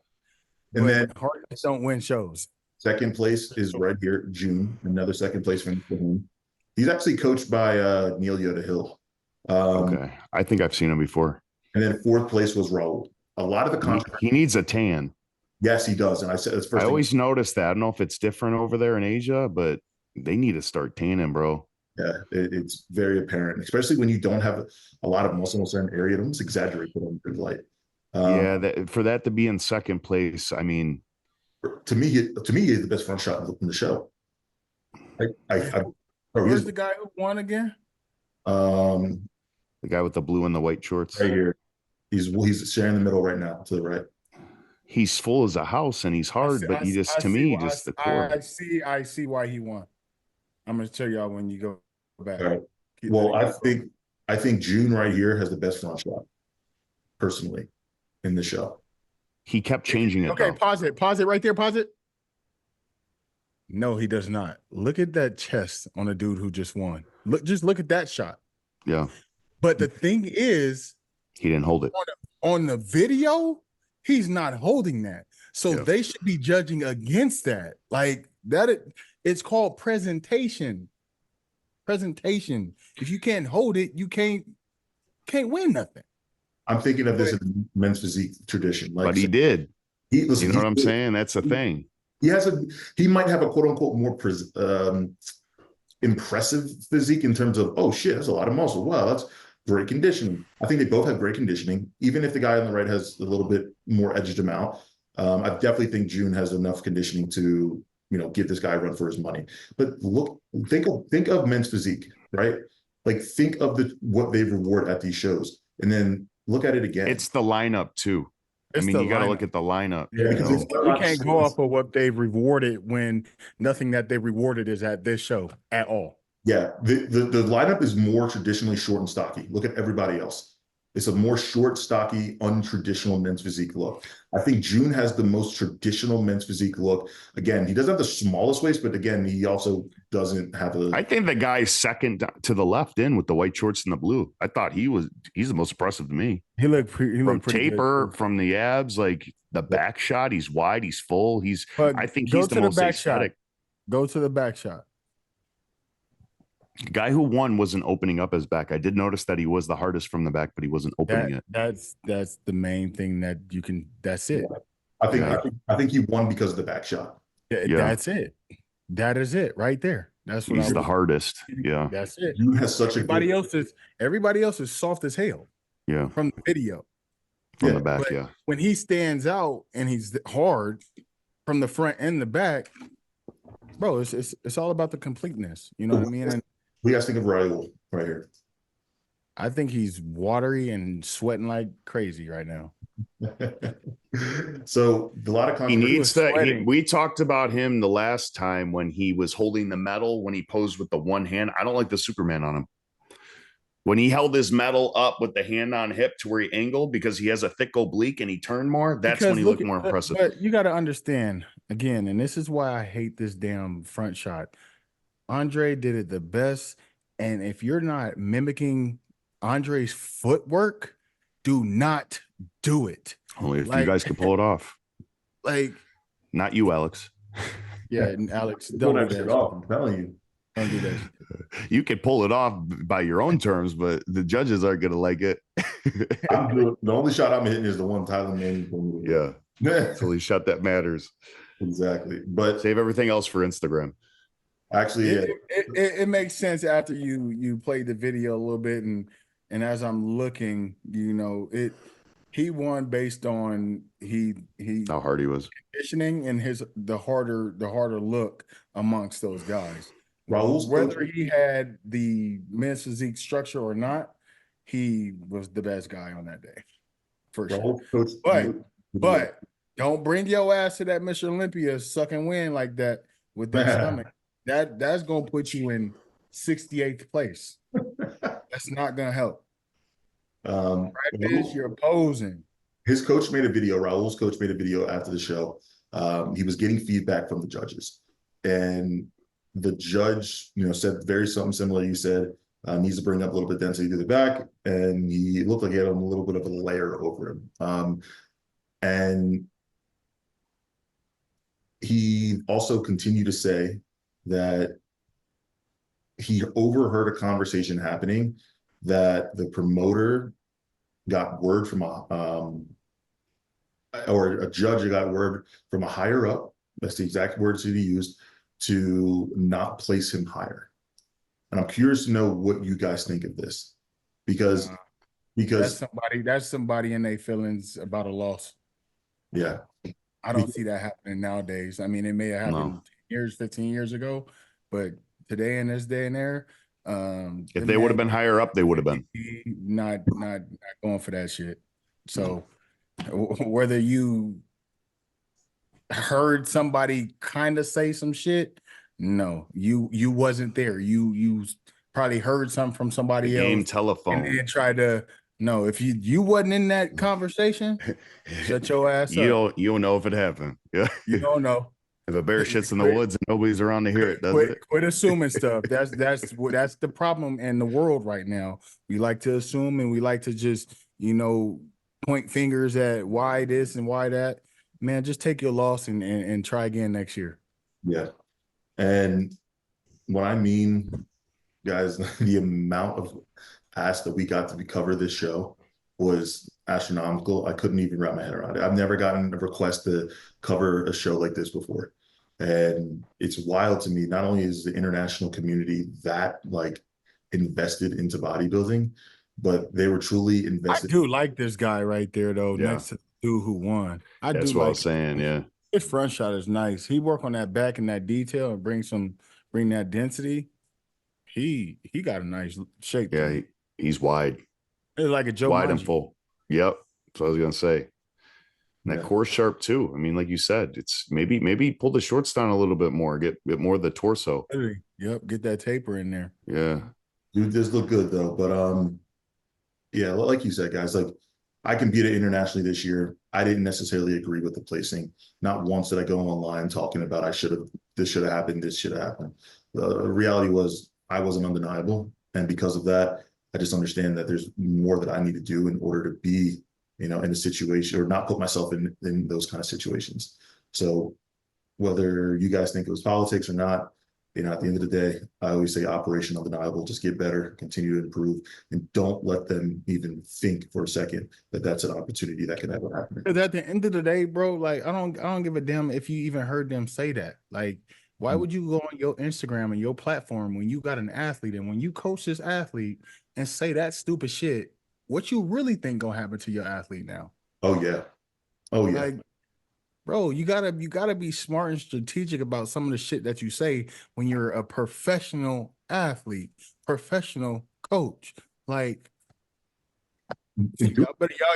And then hard don't win shows. Second place is right here, June. Another second place for him. He's actually coached by Neil Yoda Hill. Okay. I think I've seen him before. And then fourth place was Raul. A lot of the controversy. He needs a tan. Yes, he does. And I said that's first. I always noticed that. I don't know if it's different over there in Asia, but they need to start tanning, bro. Yeah, it's very apparent, especially when you don't have a lot of muscle in a certain area. Don't exaggerate put on good light. For that to be in second place, I mean, to me, he's the best front shot in the show. Where's the guy who won again? The guy with the blue and the white shorts. Right here. He's sharing the middle right now to the right. He's full as a house and he's hard, but the core. I see why he won. I'm gonna tell y'all when you go back. All right. Well, I think June right here has the best front shot, personally, in the show. He kept changing it. Okay, though. Pause it right there. Pause it. No, he does not. Look at that chest on a dude who just won. Look at that shot. Yeah. But the thing is, he didn't hold it. On the video, he's not holding that. So they should be judging against that. Like that, it's called presentation. Presentation. If you can't hold it, you can't win nothing. I'm thinking of this in men's physique tradition. But he did. Listen, You know what I'm saying? That's the thing. He might have a quote unquote more impressive physique in terms of, oh shit, that's a lot of muscle. Wow, that's great conditioning. I think they both have great conditioning, even if the guy on the right has a little bit more edged him out. I definitely think June has enough conditioning to, give this guy a run for his money. But think of men's physique, right? Like think of what they reward at these shows, and then look at it again. It's the lineup too. I mean, you got to look at the lineup. Yeah, because we can't go off of what they've rewarded when nothing that they rewarded is at this show at all. Yeah, the lineup is more traditionally short and stocky. Look at everybody else. It's a more short, stocky, untraditional men's physique look. I think June has the most traditional men's physique look. Again, he doesn't have the smallest waist, but again, he also doesn't have I think the guy second to the left in with the white shorts and the blue. I thought he's the most impressive to me. He looked pretty taper, good. From the abs, like the back shot. He's wide, he's full. I think he's the most aesthetic. Go to the back shot. The guy who won wasn't opening up his back. I did notice that he was the hardest from the back, but he wasn't opening it. That's the main thing that you can. That's it. Yeah. I think he won because of the back shot. Yeah. That's it. That is it right there. That's what he's the hardest. Yeah, that's it. You has such everybody else is soft as hell. Yeah, from the video, from the back. Yeah, when he stands out and he's hard from the front and the back, bro, it's all about the completeness. You know what I mean? And we guys think of Raul right here. I think he's watery and sweating like crazy right now. So a lot of he needs that. We talked about him the last time when he was holding the medal when he posed with the one hand. I don't like the Superman on him. When he held his medal up with the hand on hip to where he angled because he has a thick oblique and he turned more, that's when he looked more impressive. But you got to understand again, and this is why I hate this damn front shot. Andre did it the best, and if you're not mimicking Andre's footwork, do not do it. Only if you guys can pull it off. Like, not you, Alex. Yeah, and Alex, don't do that. I'm telling you. Don't do that. You can pull it off by your own terms, but the judges aren't going to like it. The only shot I'm hitting is the one Tyler Manning. Yeah. It's the only shot that matters. Exactly. But save everything else for Instagram. Actually, it makes sense after you played the video a little bit, and as I'm looking, he won based on how hard he was conditioning and the harder look amongst those guys. Raul's whether he had the men's physique structure or not, he was the best guy on that day, for sure. But don't bring your ass to that Mr. Olympia sucking wind like that with that stomach. That's gonna put you in 68th place. That's not gonna help. Practice your posing. His coach made a video. Raul's coach made a video after the show. He was getting feedback from the judges, and the judge, said something similar. You said needs to bring up a little bit density to the back, and he looked like he had a little bit of a layer over him. And he also continued to say that he overheard a conversation happening that the promoter got word from or a judge got word from a higher up. That's the exact words that he used, to not place him higher. And I'm curious to know what you guys think of this, because that's somebody in their feelings about a loss. Yeah, I don't see that happening nowadays. I mean, it may have happened 15 years ago, but today in this day and era, if they would have been higher up, they would have been not going for that shit. So whether you heard somebody kind of say some shit, no, you wasn't there. You probably heard something from somebody else. Telephone. And then tried to. No, if you wasn't in that conversation, shut your ass up. You don't know if it happened. Yeah, you don't know. If a bear shits in the woods and nobody's around to hear it, does it? Quit assuming stuff. That's the problem in the world right now. We like to assume, and we like to just point fingers at why this and why that. Man, just take your loss and try again next year. Yeah, and what I mean, guys, the amount of ass that we got to cover this show was astronomical. I couldn't even wrap my head around it. I've never gotten a request to cover a show like this before. And it's wild to me. Not only is the international community that like invested into bodybuilding, but they were truly I invested. do like this guy right there though, Yeah. next to the dude who won. I That's do what I like was saying. Yeah. his front shot is nice. He work on that back and that detail and bring that density. He got a nice shape. Yeah. He's wide, It's like a Joe wide and Manji. full. Yep. That's what I was going to say. And that Yeah. core sharp too. I mean, like you said, it's maybe pull the shorts down a little bit more, get more of the torso. Yep, get that taper in there. Yeah. Dude, this look good though. But yeah, like you said, guys, like I competed internationally this year. I didn't necessarily agree with the placing. Not once did I go online talking about this should have happened, this should have happened. The reality was I wasn't undeniable. And because of that, I just understand that there's more that I need to do in order to be, in a situation or not put myself in those kind of situations. So whether you guys think it was politics or not, at the end of the day, I always say operation undeniable, just get better, continue to improve, and don't let them even think for a second that that's an opportunity that can ever happen. Because at the end of the day, bro, like I don't give a damn if you even heard them say that. Like, why would you go on your Instagram and your platform when you got an athlete and when you coach this athlete and say that stupid shit? What you really think gonna happen to your athlete now? Oh yeah. Oh yeah. Like, bro, you gotta be smart and strategic about some of the shit that you say when you're a professional athlete, professional coach. Like,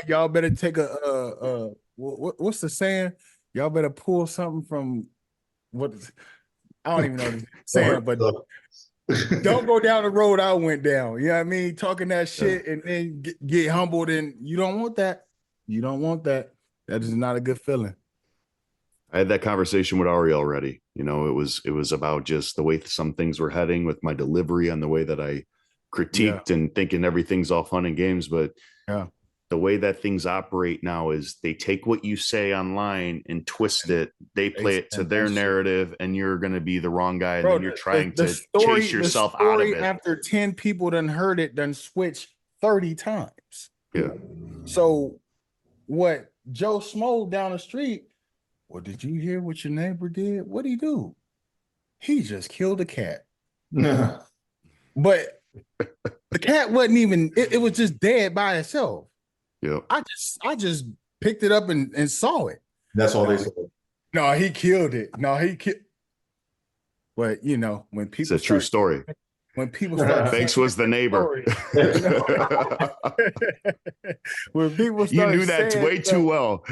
y'all better take what's the saying? Y'all better pull something from I don't even know the saying, but don't go down the road I went down. You know what I mean? Talking that shit and then get humbled, and you don't want that. You don't want that. That is not a good feeling. I had that conversation with Ari already. It was about just the way some things were heading with my delivery and the way that I critiqued and thinking everything's all fun and games. But the way that things operate now is they take what you say online and twist it. They play it to their narrative, and you're going to be the wrong guy. Bro, and then you're trying to chase yourself out of it. After 10 people done heard it, done switch 30 times. Yeah. So what Joe Smo down the street, well, did you hear what your neighbor did? What'd he do? He just killed a cat. But the cat wasn't even, it was just dead by itself. Yeah. I just picked it up and saw it. That's all they said. No, he killed it. No, he killed. But when people, it's a true story. When people start, Banks was the neighbor. When people start, you knew that way too well.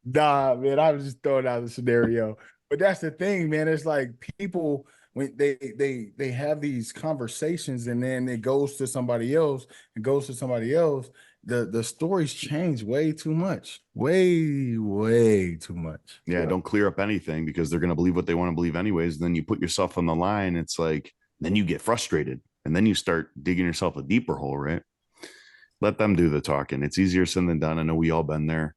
Nah, man, I was just throwing out the scenario. But that's the thing, man. It's like people when they have these conversations and then it goes to somebody else and goes to somebody else. The stories change way too much. Way too much. Yeah, don't clear up anything because they're going to believe what they want to believe anyways. Then you put yourself on the line. It's like, then you get frustrated and then you start digging yourself a deeper hole, right? Let them do the talking. It's easier said than done. I know we all been there.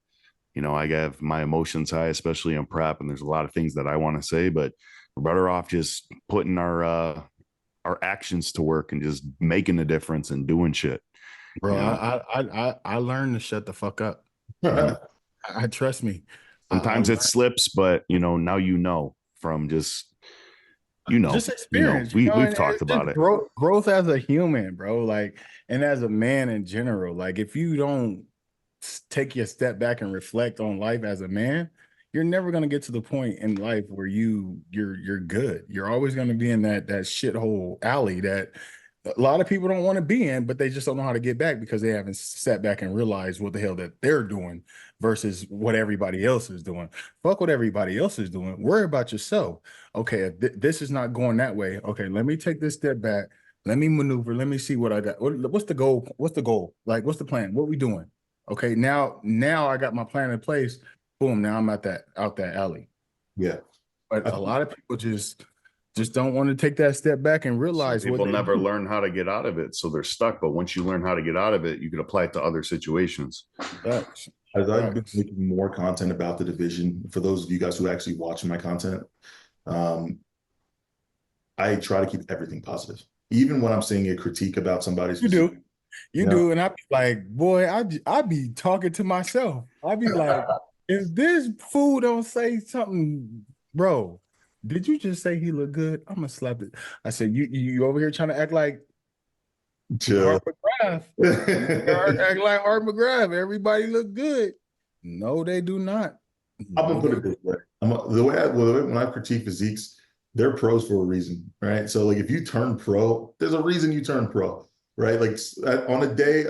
I have my emotions high, especially in prep, and there's a lot of things that I want to say, but we're better off just putting our actions to work and just making a difference and doing shit. Bro, I learned to shut the fuck up. I trust me. Sometimes it slips, but now from just experience. We've talked about it. Growth as a human, bro. Like, and as a man in general. Like, if you don't take your step back and reflect on life as a man, you're never gonna get to the point in life where you're good. You're always gonna be in that shithole alley that a lot of people don't want to be in, but they just don't know how to get back because they haven't sat back and realized what the hell that they're doing versus what everybody else is doing. Fuck what everybody else is doing. Worry about yourself. Okay, if this is not going that way. Okay, let me take this step back. Let me maneuver. Let me see what I got. What's the goal? What's the goal? Like, what's the plan? What we doing? Okay, now I got my plan in place. Boom, now I'm out that alley. Yeah. But a lot of people just don't want to take that step back and realize people never learn how to get out of it, so they're stuck. But once you learn how to get out of it, you can apply it to other situations. As I've been making more content about the division, for those of you guys who actually watch my content, I try to keep everything positive. Even when I'm saying a critique about somebody's, you do. You do, and I be like, boy, I be talking to myself. I be like, if this fool don't say something, bro, did you just say he look good? I'm gonna slap it. I said, you over here trying to act like Chill. Art McGrath. Act like Art McGrath. Everybody look good. No, they do not. I'm gonna put it this way. When I critique physiques, they're pros for a reason, right? So like if you turn pro, there's a reason you turn pro, right? Like on a day,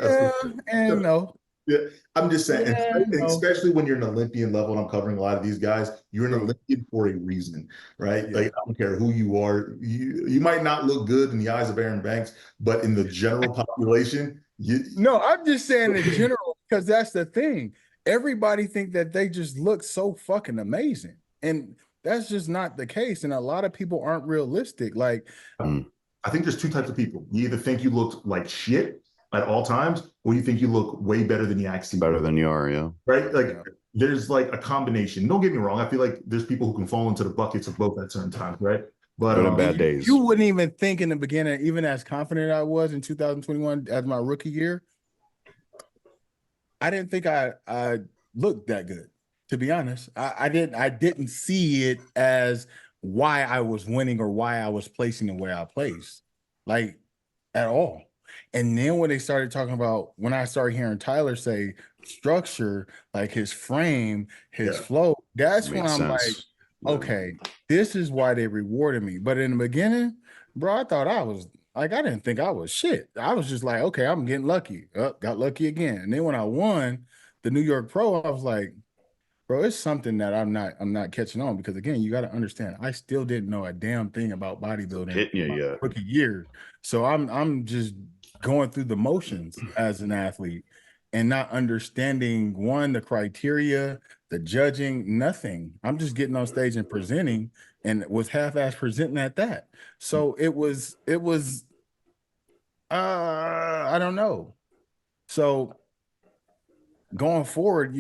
and no. Yeah, I'm just saying, No. especially when you're an Olympian level, and I'm covering a lot of these guys, you're an Olympian for a reason, right? Yeah. Like I don't care who you are, you might not look good in the eyes of Aaron Banks, but in the general population, No, I'm just saying in general, because that's the thing. Everybody think that they just look so fucking amazing. And that's just not the case. And a lot of people aren't realistic. Like, I think there's two types of people. You either think you look like shit at all times, or you think you look way better than you actually better than you are, yeah. Right? Like there's like a combination. Don't get me wrong. I feel like there's people who can fall into the buckets of both at certain times, right? But good and bad days. You wouldn't even think in the beginning, even as confident I was in 2021 as my rookie year, I didn't think I looked that good. To be honest, I didn't see it as why I was winning or why I was placing the way I placed, like at all. And then when they started talking about, when I started hearing Tyler say structure, like his frame, his flow, that's when I'm like, okay, this is why they rewarded me. But in the beginning, bro, I thought I was like, I didn't think I was shit. I was just like, okay, I'm getting lucky. Got lucky again. And then when I won the New York Pro, I was like, bro, it's something that I'm not catching on, because again, you got to understand, I still didn't know a damn thing about bodybuilding rookie year. So I'm just going through the motions as an athlete and not understanding, one, the criteria, the judging, nothing. I'm just getting on stage and presenting, and was half-ass presenting at that. So it was I don't know. So going forward,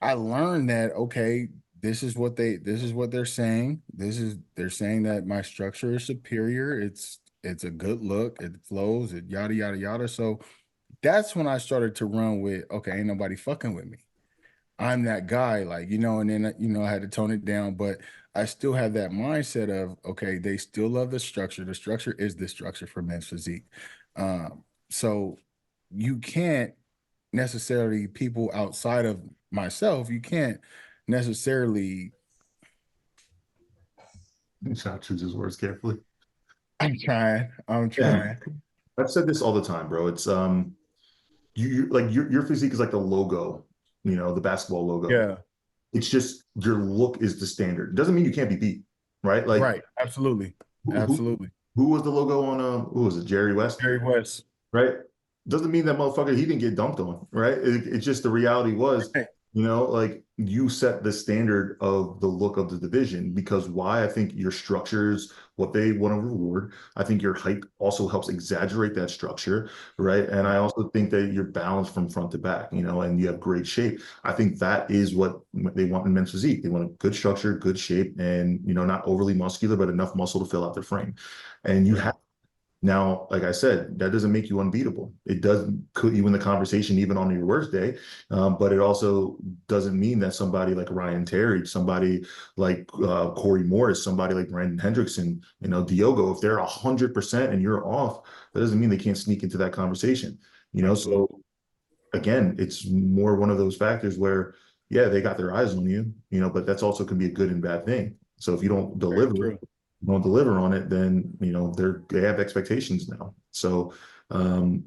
I learned that, okay, this is what they're saying. They're saying that my structure is superior. It's a good look. It flows. It yada yada yada. So that's when I started to run with, okay, ain't nobody fucking with me. I'm that guy, like, and then I had to tone it down, but I still have that mindset of, okay, they still love the structure. The structure is the structure for men's physique. So you can't necessarily, people outside of myself, you can't necessarily. I'm trying to choose his words carefully. I'm trying. I've said this all the time, bro. It's you like your physique is like the logo, the basketball logo. Yeah. It's just your look is the standard. It doesn't mean you can't be beat, right? Like, right. Absolutely. Who was the logo on who was it? Jerry West? Jerry West. Right? Doesn't mean that motherfucker, he didn't get dunked on, right? It's just the reality was, like you set the standard of the look of the division, because why? I think your structures, what they want to reward. I think your height also helps exaggerate that structure, right? And I also think that you're balanced from front to back, and you have great shape. I think that is what they want in men's physique. They want a good structure, good shape, and, not overly muscular, but enough muscle to fill out their frame. And you have. Now, like I said, that doesn't make you unbeatable. It does put you in the conversation even on your worst day, but it also doesn't mean that somebody like Ryan Terry, somebody like Corey Morris, somebody like Brandon Hendrickson, Diogo, if they're 100% and you're off, that doesn't mean they can't sneak into that conversation. So again, it's more one of those factors where, yeah, they got their eyes on you, but that's also can be a good and bad thing. So if you don't deliver on it, then they have expectations now. So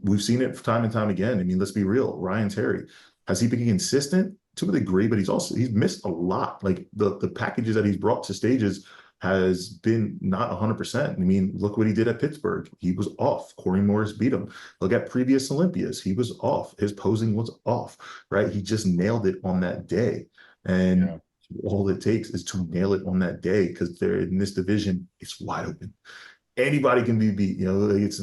we've seen it time and time again. I mean, let's be real. Ryan Terry, has he been consistent? To a degree, but he's missed a lot. Like the packages that he's brought to stages has been not 100%. I mean, look what he did at Pittsburgh. He was off. Corey Morris beat him. Look at previous Olympias. He was off. His posing was off, right? He just nailed it on that day. And all it takes is to nail it on that day, because they're in this division, it's wide open. Anybody can be beat. It's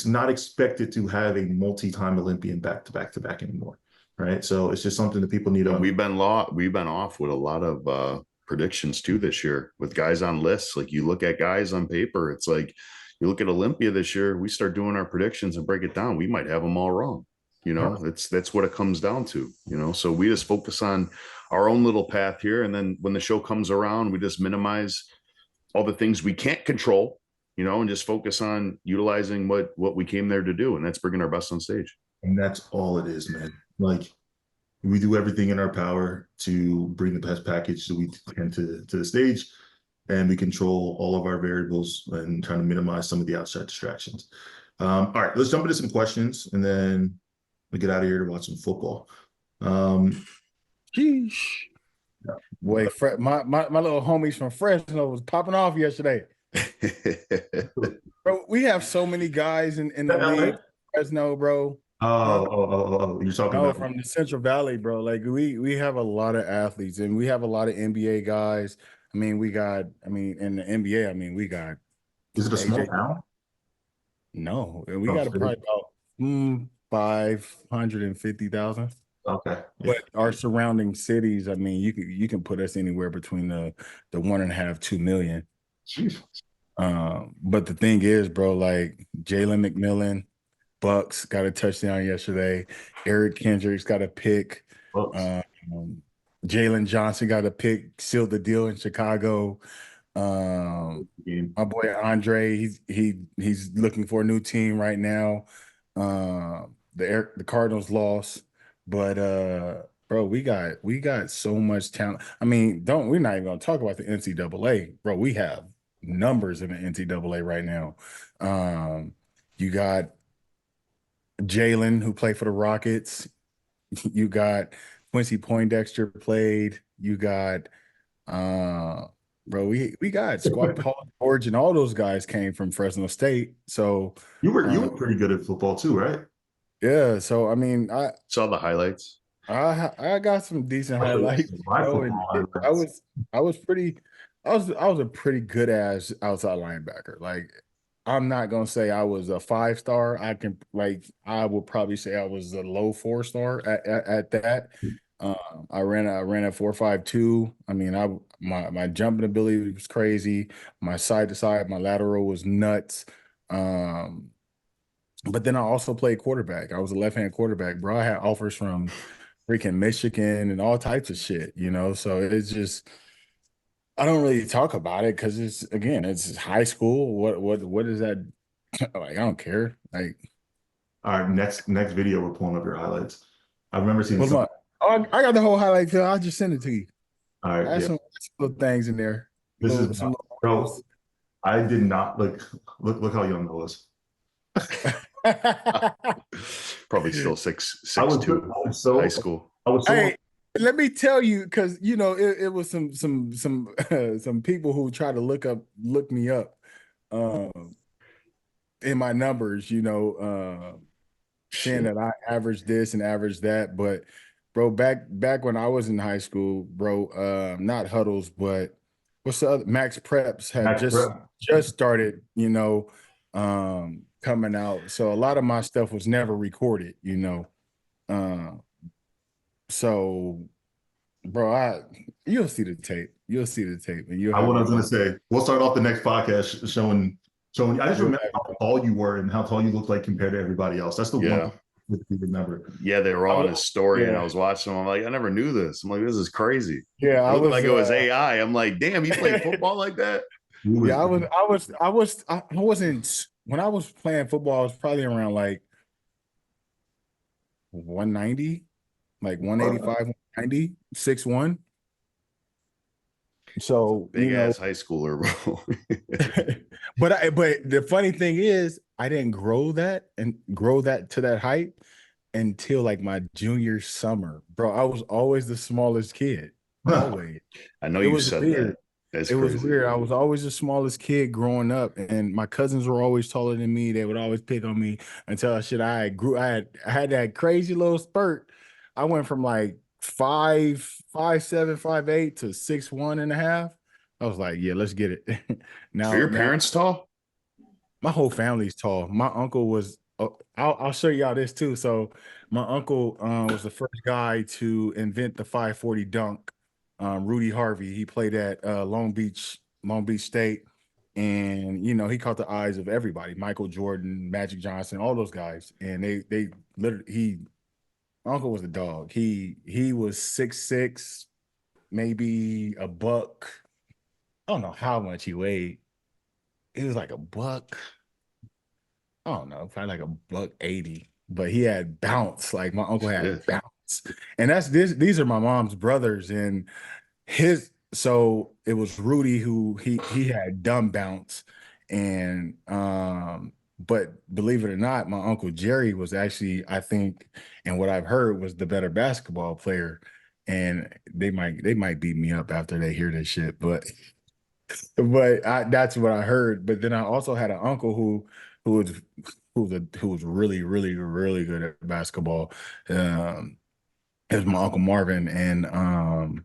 not expected to have a multi-time Olympian back to back anymore, right? So it's just something that people need to. We've been off with a lot of predictions too this year with guys on lists. Like, you look at guys on paper, it's like You look at Olympia this year, we start doing our predictions and break it down. We might have them all wrong. You know, that's what it comes down to, you know. So we just focus on our own little path here. And then when the show comes around, we just minimize all the things we can't control, you know, and just focus on utilizing what we came there to do. And that's bringing our best on stage. And that's all it is, man. Like, we do everything in our power to bring the best package that we can to the stage, and we control all of our variables and trying to minimize some of the outside distractions. All right, let's jump into some questions, and then we get out of here to watch some football. Sheesh. Yeah. Boy, my little homies from Fresno was popping off yesterday. Bro, we have so many guys in the league, Fresno, bro. Oh, you're talking about from the Central Valley, bro. Like we have a lot of athletes, and we have a lot of NBA guys. I mean, in the NBA, I mean, we got. Is it a small town? No, we got probably about 550,000. Okay, but our surrounding cities, I mean, you can put us anywhere between the 1.5 2 million. Jeez. But the thing is, bro, like Jalen McMillan. Bucks got a touchdown yesterday. Eric Kendricks got a pick. Jalen Johnson got a pick, sealed the deal in Chicago. My boy Andre, he's looking for a new team right now. The Cardinals lost, but bro, we got so much talent. I mean, we're not even gonna talk about the NCAA, bro. We have numbers in the NCAA right now. You got Jalen, who played for the Rockets. You got Quincy Poindexter played. You got bro, we got Squad Paul George, and all those guys came from Fresno State. So you were pretty good at football too, right? Yeah. So I mean, I saw the highlights. I got some decent highlights. I was a pretty good ass outside linebacker. Like, I'm not gonna say I was a 5-star. I would probably say I was a low 4-star at that. I ran a 4.52. I mean, my jumping ability was crazy. My side to side, my lateral was nuts. But then I also played quarterback. I was a left-hand quarterback, bro. I had offers from freaking Michigan and all types of shit, you know. So it's just, I don't really talk about it because it's high school. What is that? Like, I don't care. Like, all right, next video, we're pulling up your highlights. I remember seeing I got the whole highlight film. I'll just send it to you. All right, I had some little things in there. Bro, I did not look how young I was. Probably still 6'2", high school. Hey, let me tell you, because you know it was some people who try to look me up in my numbers, you know, saying that I averaged this and averaged that. But bro, back when I was in high school, bro, not huddles, but what's the other? Max Preps had just started, you know, coming out. So a lot of my stuff was never recorded, you know. So, bro, you'll see the tape. You'll see the tape, and I was gonna say, we'll start off the next podcast showing. I just remember how tall you were and how tall you looked like compared to everybody else. That's the one that you remember. Yeah, they were all in a story, and I was watching them. I'm like, I never knew this. I'm like, this is crazy. Yeah, I looked like it was AI. I'm like, damn, you played football like that? Yeah, I wasn't. When I was playing football, I was probably around like 190, like 185, 190, 6'1". So big ass high schooler, bro. But the funny thing is, I didn't grow that to that height until like my junior summer, bro. I was always the smallest kid. Always. I know you said that. It was weird. I was always the smallest kid growing up, and my cousins were always taller than me. They would always pick on me until I had that crazy little spurt. I went from like 5'7", 5'8" to 6'1.5". I was like, yeah, let's get it. Now, your parents tall? My whole family's tall. My uncle was. I'll show y'all this too. So my uncle was the first guy to invent the 540 dunk. Rudy Harvey. He played at Long Beach State, And you know, he caught the eyes of everybody, Michael Jordan, Magic Johnson, all those guys. And they literally, my uncle was a dog. He was 6'6", maybe a buck. I don't know how much he weighed. He was like a buck. I don't know, probably like a buck 80. But he had bounce. Like my uncle had bounce. And these are my mom's brothers. And so it was Rudy who he had dumb bounce. And but believe it or not, my uncle Jerry was actually, I think, and what I've heard, was the better basketball player. And they might beat me up after they hear this shit, but that's what I heard. But then I also had an uncle who was who was really, really, really good at basketball. It was my Uncle Marvin. And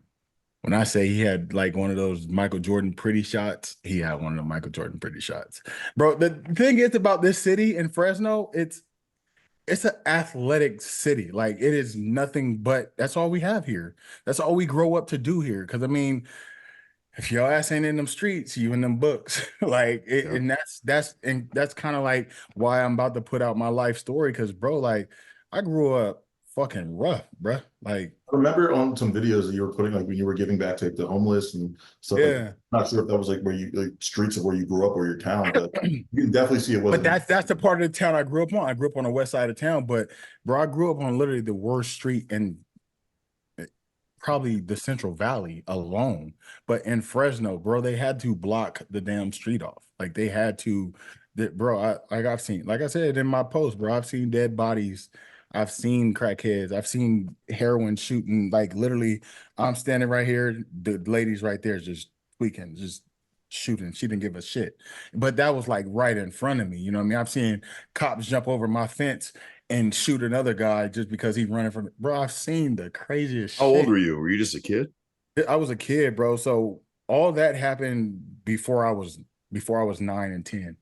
when I say he had like one of those Michael Jordan pretty shots, he had one of the Michael Jordan pretty shots. Bro, the thing is about this city in Fresno, it's an athletic city. Like, it is nothing but, that's all we have here. That's all we grow up to do here. Because I mean, if your ass ain't in them streets, you in them books. Like it, and that's kind of like why I'm about to put out my life story. Because bro, like I grew up fucking rough, bro. Like I remember on some videos that you were putting, like when you were giving back to the homeless and stuff. yeah, like, not sure if that was like where you like streets of where you grew up or your town, but you can definitely see it wasn't. But that's the part of the town I grew up on. I grew up on the west side of town, but bro, I grew up on literally the worst street in probably the Central Valley alone. But in Fresno, bro, they had to block the damn street off. Like they had to, bro. I've seen, like I said in my post, bro, I've seen dead bodies. I've seen crackheads. I've seen heroin shooting. Like literally, I'm standing right here. The lady's right there, just tweaking, just shooting. She didn't give a shit. But that was like right in front of me. You know what I mean? I've seen cops jump over my fence and shoot another guy just because he's running from it. Bro, I've seen the craziest How shit. old were you? Were you just a kid? I was a kid, bro. So all that happened before I was 9 and 10.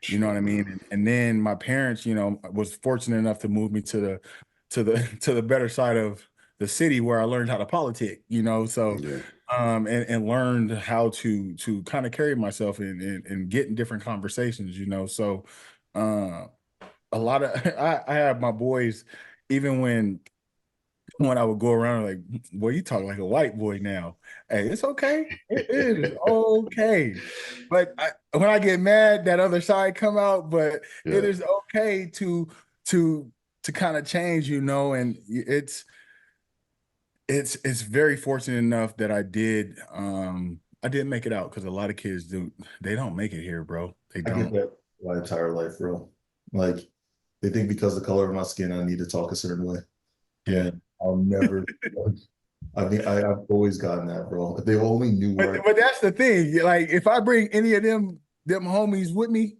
You know what I mean? And then my parents, you know, was fortunate enough to move me to the better side of the city where I learned how to politic, you know. So and learned how to kind of carry myself and get in different conversations, you know. So a lot of I have my boys, even when I would go around like, boy, you talk like a white boy now. Hey, it's okay. It is okay. But when I get mad, that other side come out. But it is okay to kind of change, you know. And it's very fortunate enough that I did make it out, because a lot of kids they don't make it here, bro. They don't. I get that my entire life, bro. Like they think because of the color of my skin, I need to talk a certain way. Yeah. I'll never. I mean, I've always gotten that, bro. If they only knew where. But that's the thing. Like, if I bring any of them homies with me,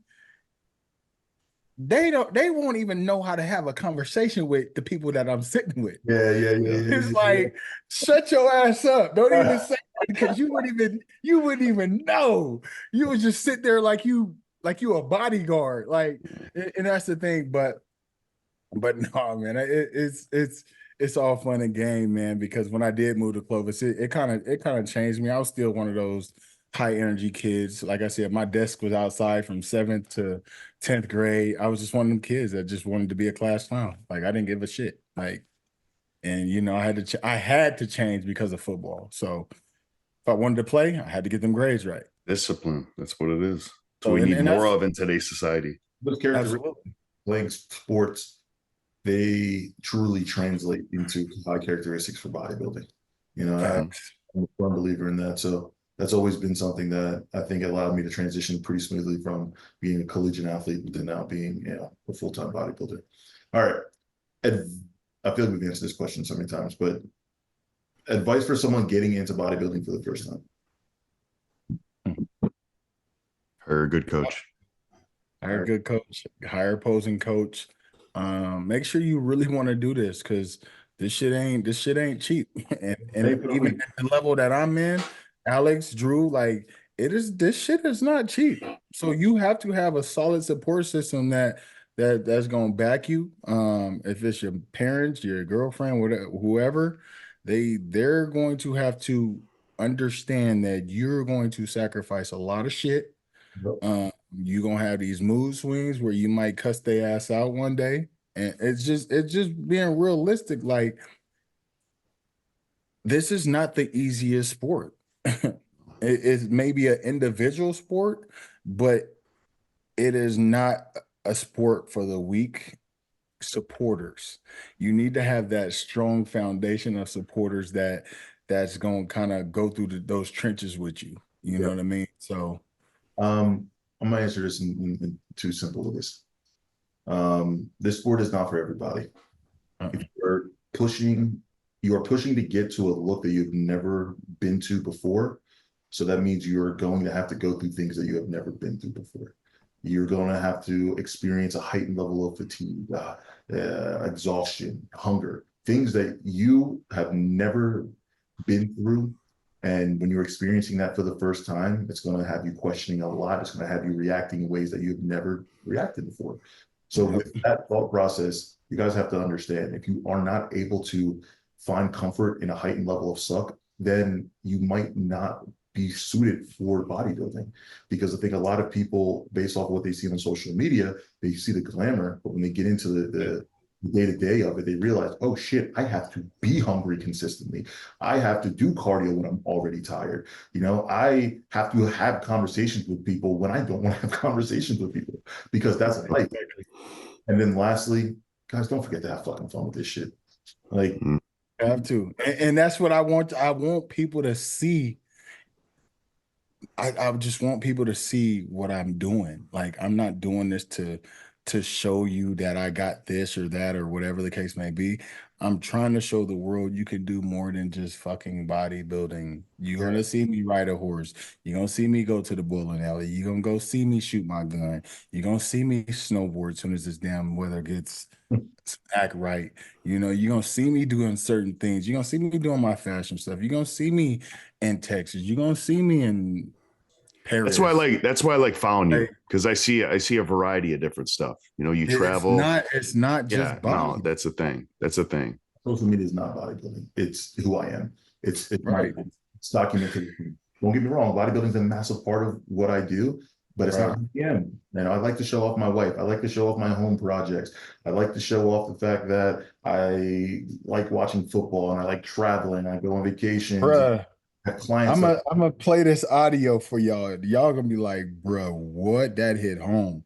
they won't even know how to have a conversation with the people that I'm sitting with. Yeah. It's like, shut your ass up. Don't even say that, because you wouldn't even know. You would just sit there like you a bodyguard. Like, and that's the thing. But no, man, it's all fun and game, man, because when I did move to Clovis, it kind of changed me. I was still one of those high energy kids. Like I said, my desk was outside from 7th to 10th grade. I was just one of them kids that just wanted to be a class clown. Like, I didn't give a shit. Like, and you know, I had to change because of football. So if I wanted to play, I had to get them grades right. Discipline. That's what it is. So we need more of in today's society. Those characters playing sports, they truly translate into high characteristics for bodybuilding. You know, I'm a firm believer in that. So that's always been something that I think allowed me to transition pretty smoothly from being a collegiate athlete to now being, you know, a full-time bodybuilder. All right. I feel like we've answered this question so many times, but advice for someone getting into bodybuilding for the first time. Hire a good coach. Hire a good coach. Hire a opposing coach. Make sure you really want to do this, because this shit ain't cheap. and even at the level that I'm in, Alex, Drew, like this shit is not cheap. So you have to have a solid support system that's gonna back you. If it's your parents, your girlfriend, whatever, whoever, they're going to have to understand that you're going to sacrifice a lot of shit You gonna have these mood swings where you might cuss their ass out one day, and it's just being realistic. Like, this is not the easiest sport. It's maybe an individual sport, but it is not a sport for the weak supporters. You need to have that strong foundation of supporters that's going to kind of go through those trenches with you. You know what I mean? So, I'm gonna answer this in two simple ways. This sport is not for everybody. If you are pushing to get to a look that you've never been to before. So that means you're going to have to go through things that you have never been through before. You're going to have to experience a heightened level of fatigue, exhaustion, hunger, things that you have never been through. And when you're experiencing that for the first time, it's going to have you questioning a lot. It's going to have you reacting in ways that you've never reacted before. So with that thought process, you guys have to understand, if you are not able to find comfort in a heightened level of suck, then you might not be suited for bodybuilding. Because I think a lot of people, based off of what they see on social media, they see the glamour, but when they get into the day-to-day of it, they realize, oh shit, I have to be hungry consistently. I have to do cardio when I'm already tired. You know, I have to have conversations with people when I don't want to have conversations with people, because that's life. And then lastly, guys, don't forget to have fucking fun with this shit. Like, you have to. And that's what I want. I want people to see. I just want people to see what I'm doing. Like, I'm not doing this to show you that I got this or that or whatever the case may be. I'm trying to show the world you can do more than just fucking bodybuilding. You're gonna see me ride a horse. You're gonna see me go to the bowling alley. You're gonna go see me shoot my gun. You're gonna see me snowboard as soon as this damn weather gets act right. You know, you're gonna see me doing certain things. You're gonna see me doing my fashion stuff. You're gonna see me in Texas. You're gonna see me in Paris. That's why I like following you, because I see a variety of different stuff. You know, you travel. It's not just no, that's a thing. That's a thing. Social media is not bodybuilding. It's who I am. It's right. It's documentation. Don't get me wrong, bodybuilding is a massive part of what I do, but it's not who I am. You know, I like to show off my wife. I like to show off my home projects. I like to show off the fact that I like watching football and I like traveling. I go on vacation. I'm gonna play this audio for y'all. Y'all gonna be like, bro, what? That hit home.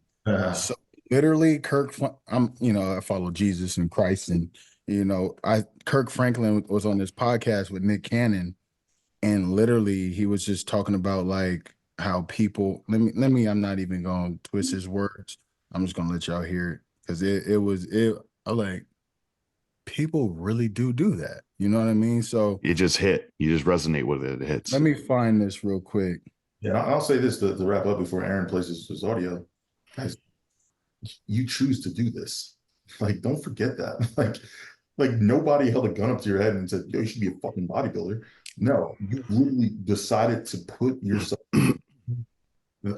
So literally, I follow Jesus and Christ, and Kirk Franklin was on this podcast with Nick Cannon, and literally he was just talking about like how people. Let me. I'm not even gonna twist his words. I'm just gonna let y'all hear it, because I like, people really do that. You know what I mean? So you just resonate with it. It hits. Let me find this real quick. Yeah, I'll say this to wrap up before ERIN plays his audio. Guys, you choose to do this. Like, don't forget that. Like nobody held a gun up to your head and said, yo, you should be a fucking bodybuilder. No, you literally decided to put yourself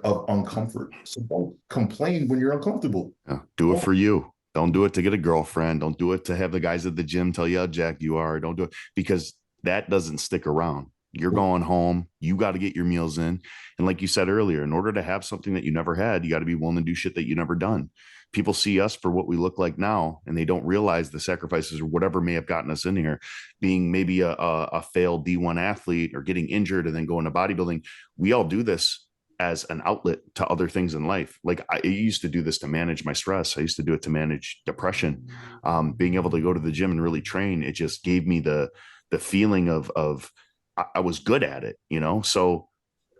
of uncomfort. So don't complain when you're uncomfortable. Yeah, do it for you. Don't do it to get a girlfriend. Don't do it to have the guys at the gym tell you how jacked you are. Don't do it, because that doesn't stick around. You're going home. You got to get your meals in. And like you said earlier, in order to have something that you never had, you got to be willing to do shit that you never done. People see us for what we look like now, and they don't realize the sacrifices or whatever may have gotten us in here. Being maybe a failed D1 athlete or getting injured and then going to bodybuilding. We all do this as an outlet to other things in life. Like, I used to do this to manage my stress. I used to do it to manage depression. Being able to go to the gym and really train, it just gave me the feeling of I was good at it, you know? So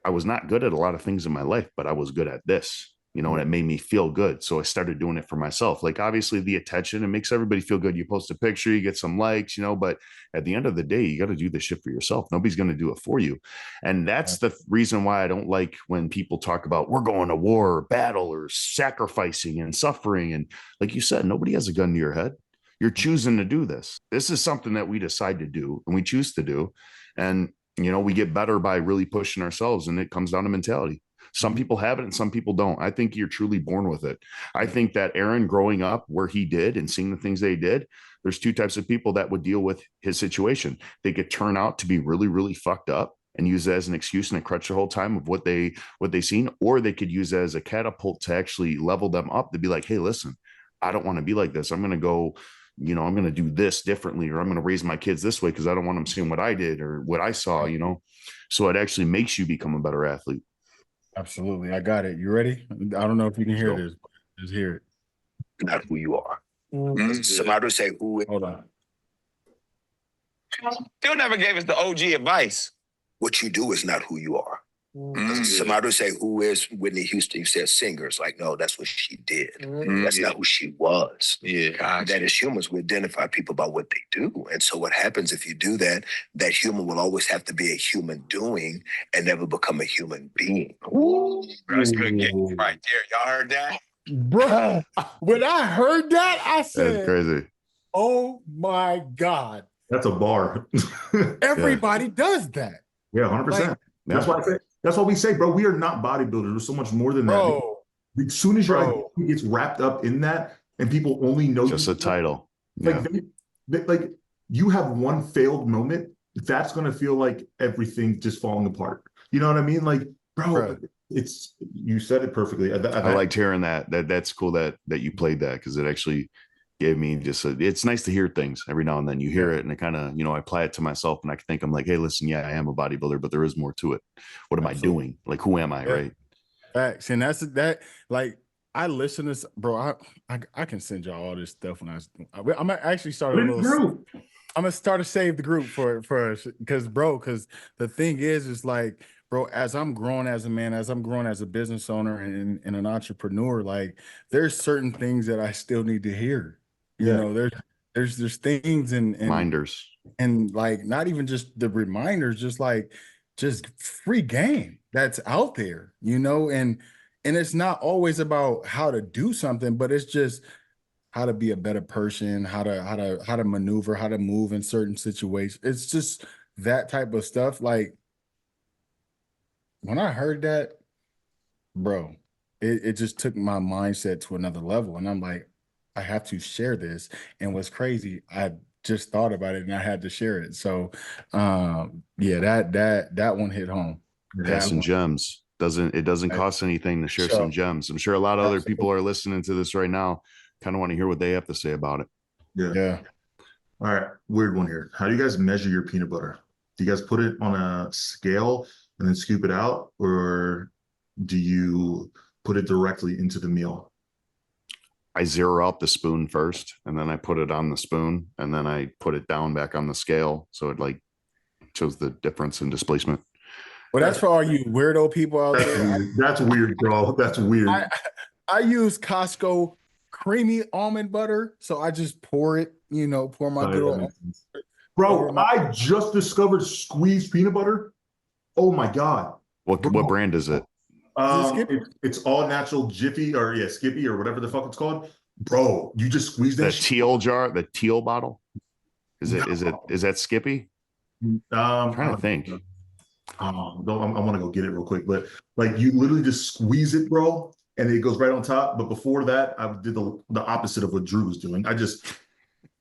I was not good at a lot of things in my life, but I was good at this, you know, and it made me feel good. So I started doing it for myself. Like, obviously the attention, it makes everybody feel good. You post a picture, you get some likes, you know, but at the end of the day, you got to do this shit for yourself. Nobody's going to do it for you. And that's the reason why I don't like when people talk about we're going to war or battle or sacrificing and suffering. And like you said, nobody has a gun to your head. You're choosing to do this. This is something that we decide to do and we choose to do. And, you know, we get better by really pushing ourselves, and it comes down to mentality. Some people have it and some people don't. I think you're truly born with it. I think that ERIN growing up where he did and seeing the things they did, there's two types of people that would deal with his situation. They could turn out to be really, really fucked up and use that as an excuse and a crutch the whole time of what they seen, or they could use that as a catapult to actually level them up to be like, hey, listen, I don't want to be like this. I'm going to go, I'm going to do this differently, or I'm going to raise my kids this way because I don't want them seeing what I did or what I saw, So it actually makes you become a better athlete. Absolutely. I got it. You ready? I don't know if you can hear this. Just hear it. Not who you are. Somebody would say, who is. Hold on. Phil never gave us the OG advice. What you do is not who you are. Somebody would say, who is Whitney Houston? You said singers. Like, no, that's what she did. That's not who she was. Yeah. That as humans, we identify people by what they do. And so what happens if you do that, that human will always have to be a human doing and never become a human being. That's good game right there. Y'all heard that? Bro, when I heard that, I said, that's crazy. Oh my God. That's a bar. Everybody does that. Yeah, 100%. That's why I say. That's why we say, bro, we are not bodybuilders. There's so much more than that. As soon as your identity gets wrapped up in that, and people only know just a title, like you have one failed moment, that's gonna feel like everything just falling apart. You know what I mean? Like, bro. It's, you said it perfectly. I liked hearing that. That's cool that you played that, because it actually gave me just it's nice to hear things every now and then. You hear it and it kind of, I apply it to myself, and I think I'm like, hey, listen, yeah, I am a bodybuilder, but there is more to it. What am I doing? Like, who am I? Yeah. Right. Facts. And that's that. Like, I listen to this, bro. I can send y'all all this stuff when I'm gonna actually start a little group. I'm gonna start to save the group for because the thing is like, bro, as I'm growing as a man, as I'm growing as a business owner and an entrepreneur, like, there's certain things that I still need to hear. You know, there's things and reminders, and like, not even just the reminders, just free game that's out there, and it's not always about how to do something, but it's just how to be a better person, how to maneuver, how to move in certain situations. It's just that type of stuff. Like, when I heard that, bro, it just took my mindset to another level. And I'm like, I have to share this. And what's crazy, I just thought about it and I had to share it. So yeah, that one hit home. Yeah, some gems. It doesn't cost anything to share some gems. I'm sure a lot of other people are listening to this right now, kind of want to hear what they have to say about it. Yeah. All right. Weird one here. How do you guys measure your peanut butter? Do you guys put it on a scale and then scoop it out, or do you put it directly into the meal? I zero out the spoon first, and then I put it on the spoon, and then I put it down back on the scale, so it like shows the difference in displacement. Well, that's for all you weirdo people out there. That's weird, bro. That's weird. I use Costco creamy almond butter, so I just pour it, pour my good old. Bro, I just discovered squeezed peanut butter. Oh my God. What brand is it? It's all natural Jiffy or Skippy or whatever the fuck it's called. Bro, you just squeeze that teal jar, the teal bottle. Is that Skippy? I'm trying to think. I want to go get it real quick, but like, you literally just squeeze it, bro, and it goes right on top. But before that, I did the opposite of what Drew was doing. I just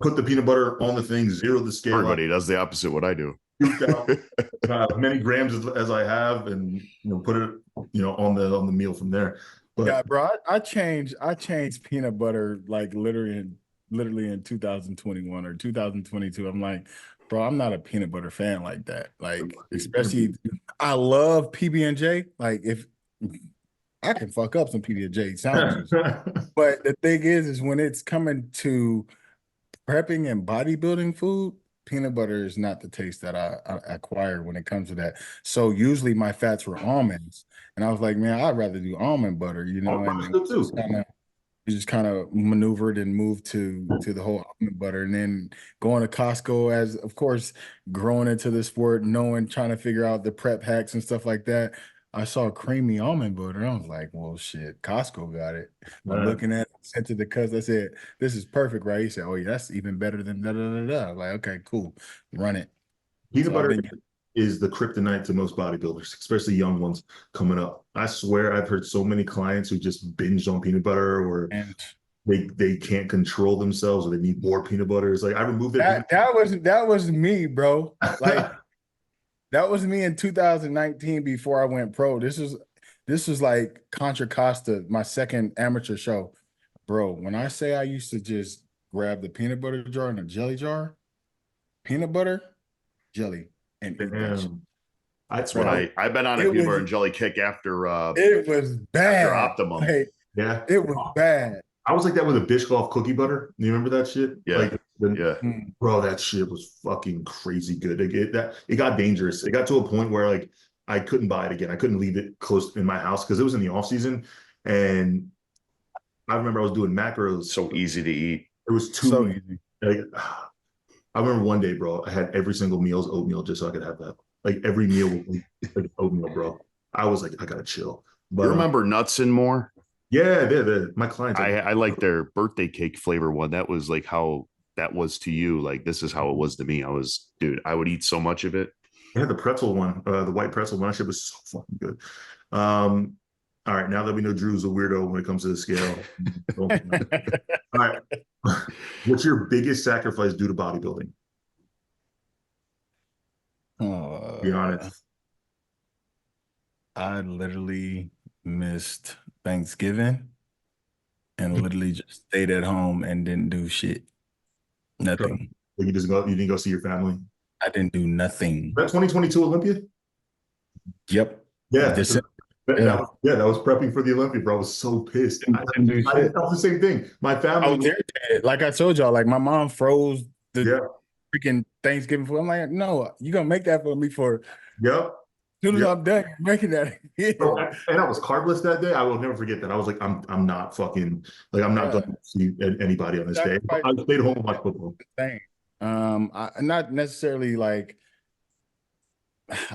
put the peanut butter on the thing, zero the scale. Everybody does the opposite what I do. As many grams as I have, and put it on the meal from there. But yeah, bro, I changed peanut butter like literally in 2021 or 2022. I'm like, bro, I'm not a peanut butter fan like that. Like, especially, I love PB&J. Like, if I can fuck up some PB&J sandwiches, but the thing is when it's coming to prepping and bodybuilding food, peanut butter is not the taste that I acquire when it comes to that. So usually my fats were almonds, and I was like, man, I'd rather do almond butter, and we just kind of maneuvered and moved to the whole almond butter. And then going to Costco, as of course, growing into the sport, trying to figure out the prep hacks and stuff like that, I saw creamy almond butter. I was like, well, shit, Costco got it. I'm looking at it, sent to the cuz. I said, this is perfect, right? He said, oh, yeah, that's even better than da-da-da-da. Like, okay, cool. Run it. Peanut butter is the kryptonite to most bodybuilders, especially young ones coming up. I swear I've heard so many clients who just binged on peanut butter, or they can't control themselves, or they need more peanut butter. It's like, I removed it. That was me, bro. Like, That was me in 2019 before I went pro. This was like Contra Costa, my second amateur show. Bro, when I say I used to just grab the peanut butter jar and a jelly jar, peanut butter, jelly, and eat that shit. Damn. That's Bro, what I've been on a it peanut butter was- and jelly kick after It was bad. Optimum. Like, Yeah. it was bad. I was like that with a Biscoff cookie butter. You remember that shit? Yeah. Like, Yeah. Bro, that shit was fucking crazy good. It got dangerous. It got to a point where like I couldn't buy it again. I couldn't leave it close in my house because it was in the off season. And I remember I was doing macros. So easy to eat. It was too So easy. like, I remember one day, bro, I had every single meal's oatmeal just so I could have that. Like every meal was like oatmeal, bro. I was like, I gotta chill. But You remember Nuts and More? yeah, my clients. I like their birthday cake flavor one. That was like how that was to you. Like this is how it was to me. Dude, I would eat so much of it. I had the pretzel one, the white pretzel one. That shit was so fucking good. All right, now that we know Drew's a weirdo when it comes to the scale. All right. What's your biggest sacrifice due to bodybuilding? Be honest. I literally missed Thanksgiving and literally just stayed at home and didn't do shit. Nothing. Like you didn't go see your family. I didn't do nothing. That 2022 Olympia? Yep. Yeah. December. That was prepping for the Olympia, bro. I was so pissed. I felt the same thing. My family. I was irritated. Like I told y'all, like my mom froze the freaking Thanksgiving food. I'm like, no, you're gonna make that for me for Yep. as soon as I'm done making that. Bro, and I was carbless that day. I will never forget that. I was like, I'm not fucking like I'm not going to see anybody on this day. I stayed home and watched football. I not necessarily like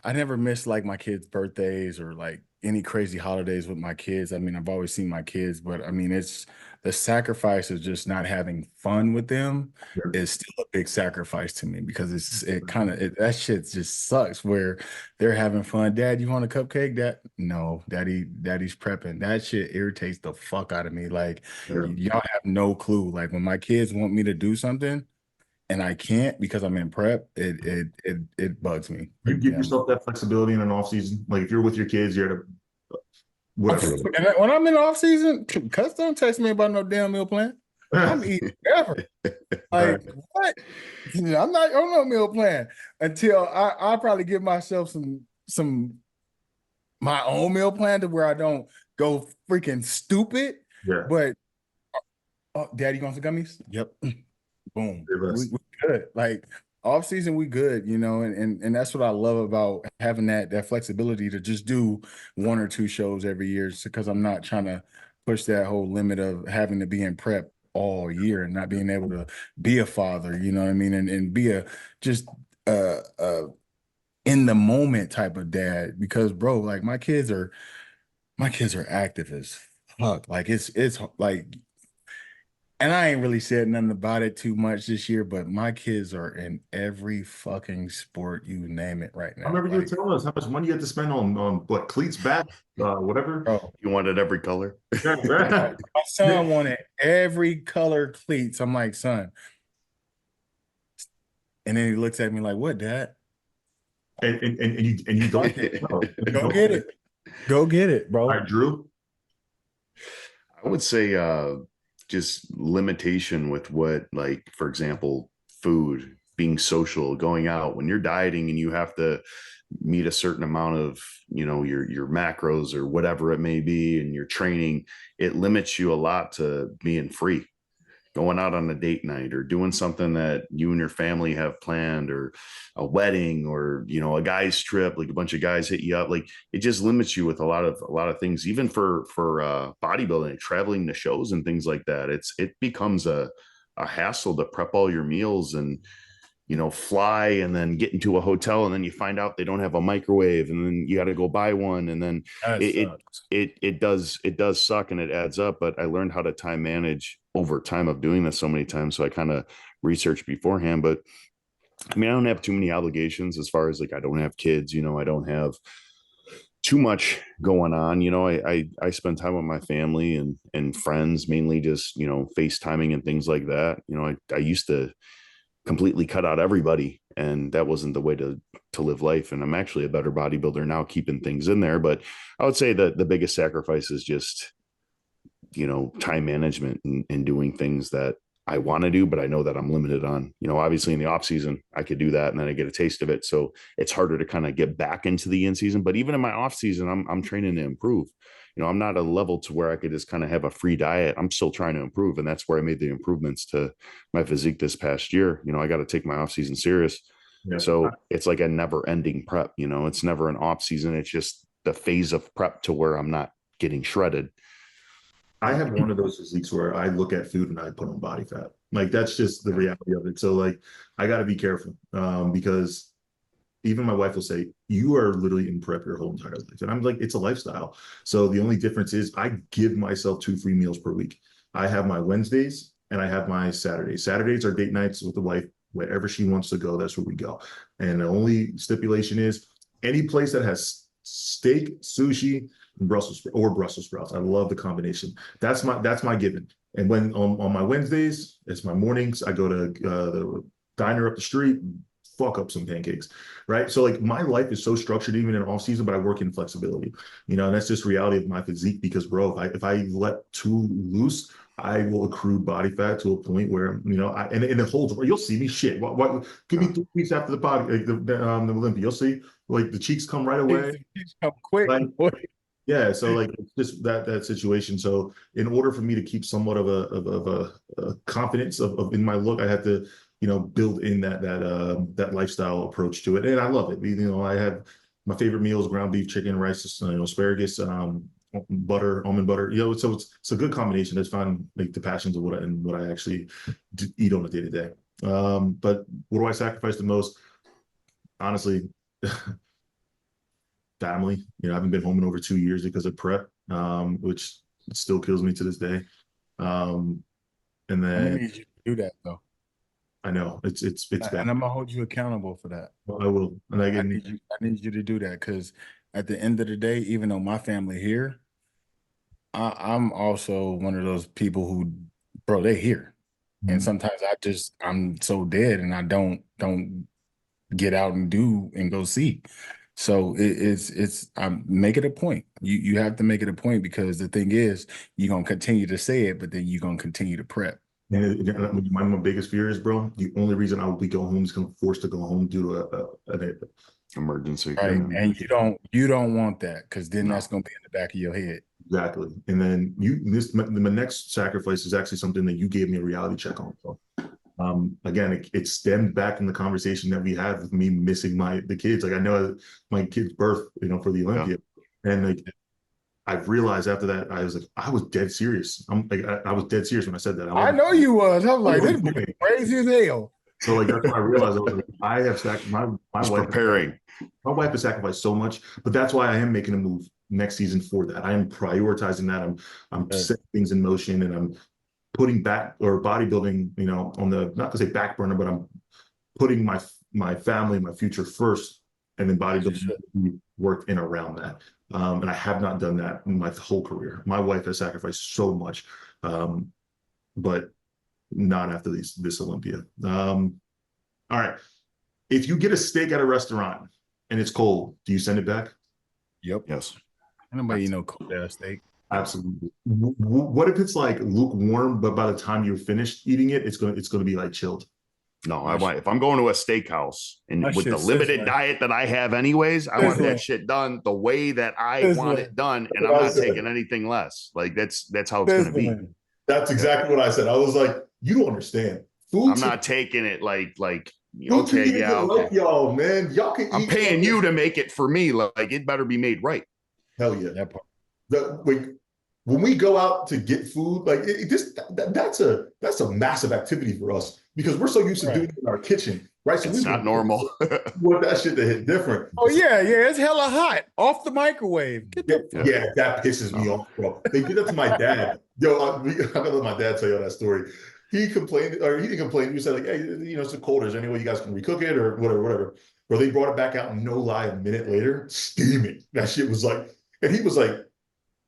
I never missed like my kids' birthdays or like any crazy holidays with my kids. I mean, I've always seen my kids, but I mean, it's the sacrifice of just not having fun with them is still a big sacrifice to me because that shit just sucks where they're having fun. Dad, you want a cupcake? No, daddy's prepping. That shit irritates the fuck out of me. Like y'all have no clue. Like when my kids want me to do something and I can't because I'm in prep, it bugs me. You give yourself that flexibility in an off season. Like if you're with your kids, you're at a whatever. And when I'm in off season, CUTZ don't text me about no damn meal plan. I'm eating ever. Like what? I'm not on no meal plan until I'll probably give myself some my own meal plan to where I don't go freaking stupid. Yeah. But Daddy, you want some gummies? Yep. Boom. We good. Like off season, we good, you know, and that's what I love about having that flexibility to just do 1 or 2 shows every year, because I'm not trying to push that whole limit of having to be in prep all year and not being able to be a father, you know what I mean, and be a just in the moment type of dad, because bro, like my kids are active as fuck. Like it's like. And I ain't really said nothing about it too much this year, but my kids are in every fucking sport, you name it right now. I remember you were telling us how much money you had to spend on what, cleats, bat, whatever. Oh, you wanted every color. My son wanted every color cleats. I'm like, son. And then he looks at me like, what, Dad? And you don't go get it. Go get it, bro. All right, Drew. I would say just limitation with what, like, for example, food, being social, going out when you're dieting and you have to meet a certain amount of, you know, your macros or whatever it may be, and your training, it limits you a lot to being free, going out on a date night or doing something that you and your family have planned, or a wedding, or, you know, a guy's trip, like a bunch of guys hit you up. Like it just limits you with a lot of things, even for bodybuilding, traveling to shows and things like that. It becomes a hassle to prep all your meals and, you know, fly and then get into a hotel and then you find out they don't have a microwave and then you got to go buy one. And then it does suck and it adds up. But I learned how to time manage over time of doing this so many times. So I kind of researched beforehand, but I mean, I don't have too many obligations as far as like, I don't have kids, you know, I don't have too much going on. You know, I spend time with my family and friends, mainly just, you know, FaceTiming and things like that. You know, I used to completely cut out everybody And that wasn't the way to live life. And I'm actually a better bodybuilder now, keeping things in there. But I would say that the biggest sacrifice is just, time management and doing things that I want to do, but I know that I'm limited on. Obviously in the off season, I could do that and then I get a taste of it. So it's harder to kind of get back into the in season. But even in my off season, I'm training to improve. I'm not a level to where I could just kind of have a free diet. I'm still trying to improve. And that's where I made the improvements to my physique this past year. I got to take my off season serious. Yeah. So it's like a never ending prep. It's never an off season. It's just the phase of prep to where I'm not getting shredded. I have one of those physiques where I look at food and I put on body fat. Like, that's just the reality of it. So like, I got to be careful because even my wife will say, you are literally in prep your whole entire life. And I'm like, it's a lifestyle. So the only difference is I give myself 2 free meals per week. I have my Wednesdays and I have my Saturdays. Saturdays are date nights with the wife. Wherever she wants to go, that's where we go. And the only stipulation is any place that has steak, sushi, and Brussels sprouts. I love the combination. That's my given. And when on my Wednesdays, it's my mornings. I go to the diner up the street, fuck up some pancakes, right? So like, my life is so structured even in off season, but I work in flexibility, and that's just reality of my physique. Because bro, if I let too loose, I will accrue body fat to a point where and it holds. You'll see me shit. What give me 3 weeks after the Olympia, you'll see like the cheeks come right away. The cheeks come quick. Like, yeah, so like, it's just that situation. So in order for me to keep somewhat of a confidence of in my look, I had to build in that lifestyle approach to it, and I love it. I have my favorite meals: ground beef, chicken, rice, asparagus, butter, almond butter. So it's a good combination. That's fun, like the passions of what I actually eat on a day to day. But what do I sacrifice the most? Honestly, family. I haven't been home in over 2 years because of prep, which still kills me to this day. And then I need you to do that though. I know it's bad. And I'm gonna hold you accountable for that. I will. And I need you to do that, because at the end of the day, even though my family here, I'm also one of those people who, bro, they're here. Mm-hmm. And sometimes I'm so dead and I don't get out and do and go see. So make it a point. You have to make it a point, because the thing is, you're going to continue to say it, but then you're going to continue to prep. And my biggest fear is, bro, the only reason I will be going home is going to force to go home due to an emergency. Right. And you don't want that, because then that's going to be in the back of your head. Exactly. And then the next sacrifice is actually something that you gave me a reality check on. So, again, it stemmed back in the conversation that we had with me missing the kids. Like, I know my kid's birth, for the Olympia, and like, I've realized after that, I was dead serious. I was dead serious when I said that. I know you was. I was like, this boy crazy as hell. So like, that's when I realized I have sacrificed my wife. Preparing. My wife has sacrificed so much, but that's why I am making a move next season for that. I am prioritizing that. I'm setting things in motion, and I'm putting bodybuilding, on the, not to say back burner, but I'm putting my family, my future first, and then bodybuilding worked in around that. And I have not done that in my whole career. My wife has sacrificed so much, but not after this Olympia. All right. If you get a steak at a restaurant and it's cold, do you send it back? Yep. Yes. Nobody cold ass steak. Absolutely. What if it's like lukewarm, but by the time you're finished eating it, it's going to be like chilled? No, if I'm going to a steakhouse and with the limited diet that I have anyways, I want that shit done the way that I want it done, and I'm not taking anything less. Like, that's how it's going to be. That's exactly what I said. I was like, you don't understand. I'm not taking it like okay, yeah, okay. Y'all, man, y'all can. I'm paying you to make it for me. Like, it better be made right. Hell yeah. When we go out to get food, like that's a massive activity for us, because we're so used to doing it in our kitchen, right? So it's not normal. Want that shit to hit different. Oh yeah, it's hella hot off the microwave. Yeah, that pisses me off, bro. They did that to my dad. Yo, I'm gonna let my dad tell you that story. He complained, or he didn't complain. He said like, hey, it's cold. Is there any way you guys can recook it or whatever? Bro, they brought it back out, and no lie, a minute later, steaming. That shit was like, and he was like,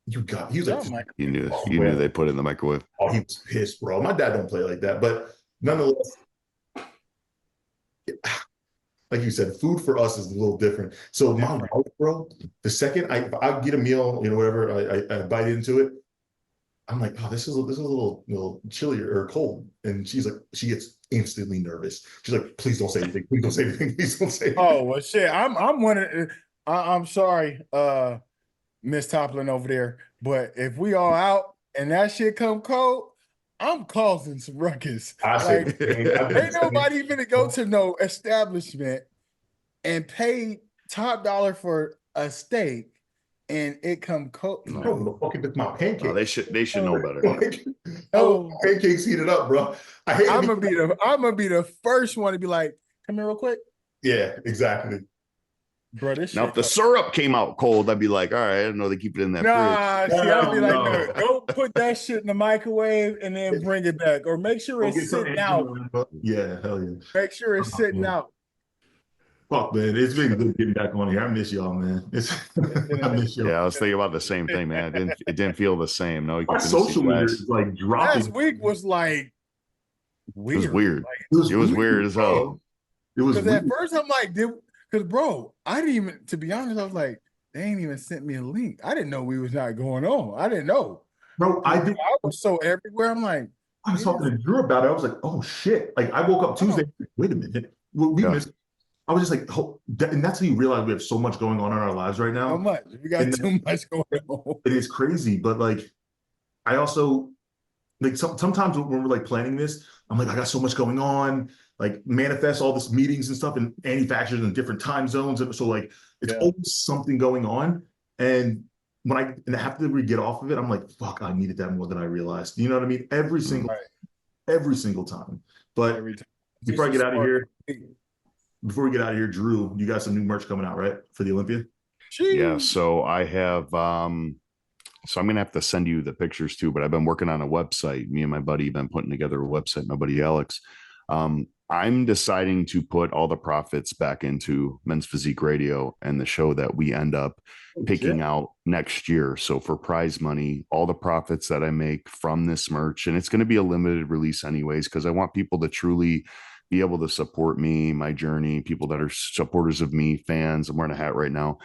he was like, you knew they put it in the microwave. Oh, he was pissed, bro. My dad don't play like that, but nonetheless, like you said, food for us is a little different. So my wife, bro, the second I get a meal, you know, whatever, I bite into it, I'm like, oh, this is a little chilly or cold. And she's like, she gets instantly nervous. She's like, please don't say anything. Please don't say anything. Please don't say anything. Oh well, shit. I'm wondering. I'm sorry, Miss Toplin over there, but if we all out and that shit come cold, I'm causing some ruckus. Like, ain't nobody gonna go to no establishment and pay top dollar for a steak and it come cold. No, fucking with my pancakes. No, they should know better. Oh, pancakes heated up, bro. I'm gonna be the first one to be like, come here real quick. Yeah, exactly. Bro, this now, if the syrup came out cold, I'd be like, all right, I didn't know they keep it in that fridge. See, I'd be like, no. Go put that shit in the microwave and then bring it back. Or make sure it's sitting out. Yeah, hell yeah. Make sure it's sitting out. Fuck, man. It's been good getting back on here. I miss y'all, man. I miss y'all. Yeah, I was thinking about the same thing, man. It didn't feel the same. No, my social media is like dropping. Last week was like weird. It was weird. Like, it was weird as hell. It was because at first I'm like, because bro, I didn't even, to be honest, I was like, they ain't even sent me a link. I didn't know we was not going on. I didn't know. Bro, I was so everywhere. I'm like, I was talking to Drew about it. I was like, oh shit. Like I woke up Tuesday. Wait a minute. We missed. I was just like, oh, and that's how you realize we have so much going on in our lives right now. How much? We got too much going on. It is crazy, but like, I also like sometimes when we're like planning this, I'm like, I got so much going on. Like manifest all this meetings and stuff and manufacturers in different time zones, and so like it's always something going on. And when I have to get off of it, I'm like, fuck, I needed that more than I realized. You know what I mean? Every single time. But before I get out of here. Before we get out of here, Drew, you got some new merch coming out, right? For the Olympia? Yeah, so I have so I'm gonna have to send you the pictures too, but I've been working on a website. Me and my buddy have been putting together a website, my buddy Alex. I'm deciding to put all the profits back into Men's Physique Radio and the show that we end up picking out next year. So for prize money, all the profits that I make from this merch, and it's going to be a limited release anyways, because I want people to truly be able to support me, my journey, people that are supporters of me, fans. I'm wearing a hat right now.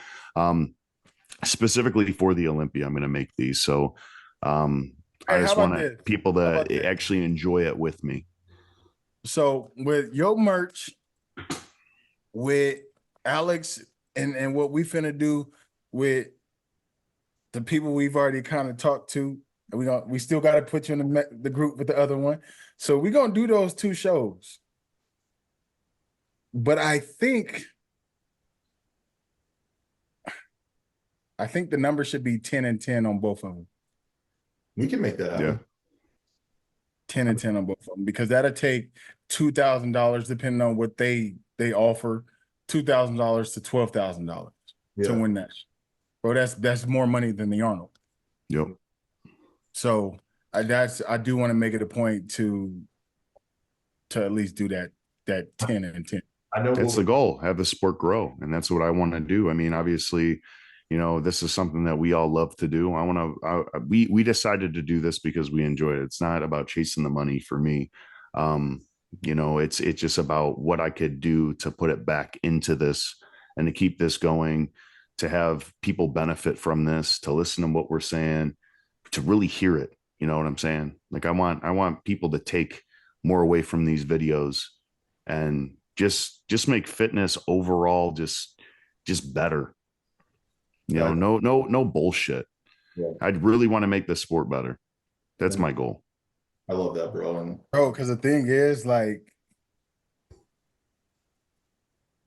Specifically for the Olympia, I'm going to make these. So I just want people to actually enjoy it with me. So with your merch, with Alex and what we finna do with the people we've already kind of talked to, we still got to put you in the group with the other one. So we're going to do those 2 shows. But I think the number should be 10 and 10 on both of them. We can make that happen. Yeah. 10 and 10 on both of them, because that'll take $2,000, depending on what they offer, $2,000 to $12,000 to win that. Bro, that's more money than the Arnold. Yep. So I do want to make it a point to at least do that 10 and 10. I know that's the goal. Have the sport grow, and that's what I want to do. I mean, obviously, you know, this is something that we all love to do. We decided to do this because we enjoy it. It's not about chasing the money for me. You know, it's just about what I could do to put it back into this and to keep this going, to have people benefit from this, to listen to what we're saying, to really hear it. You know what I'm saying? Like I want people to take more away from these videos and just make fitness overall just better. You know, no bullshit. Yeah. I'd really want to make this sport better. That's my goal. I love that, bro. Because the thing is, like,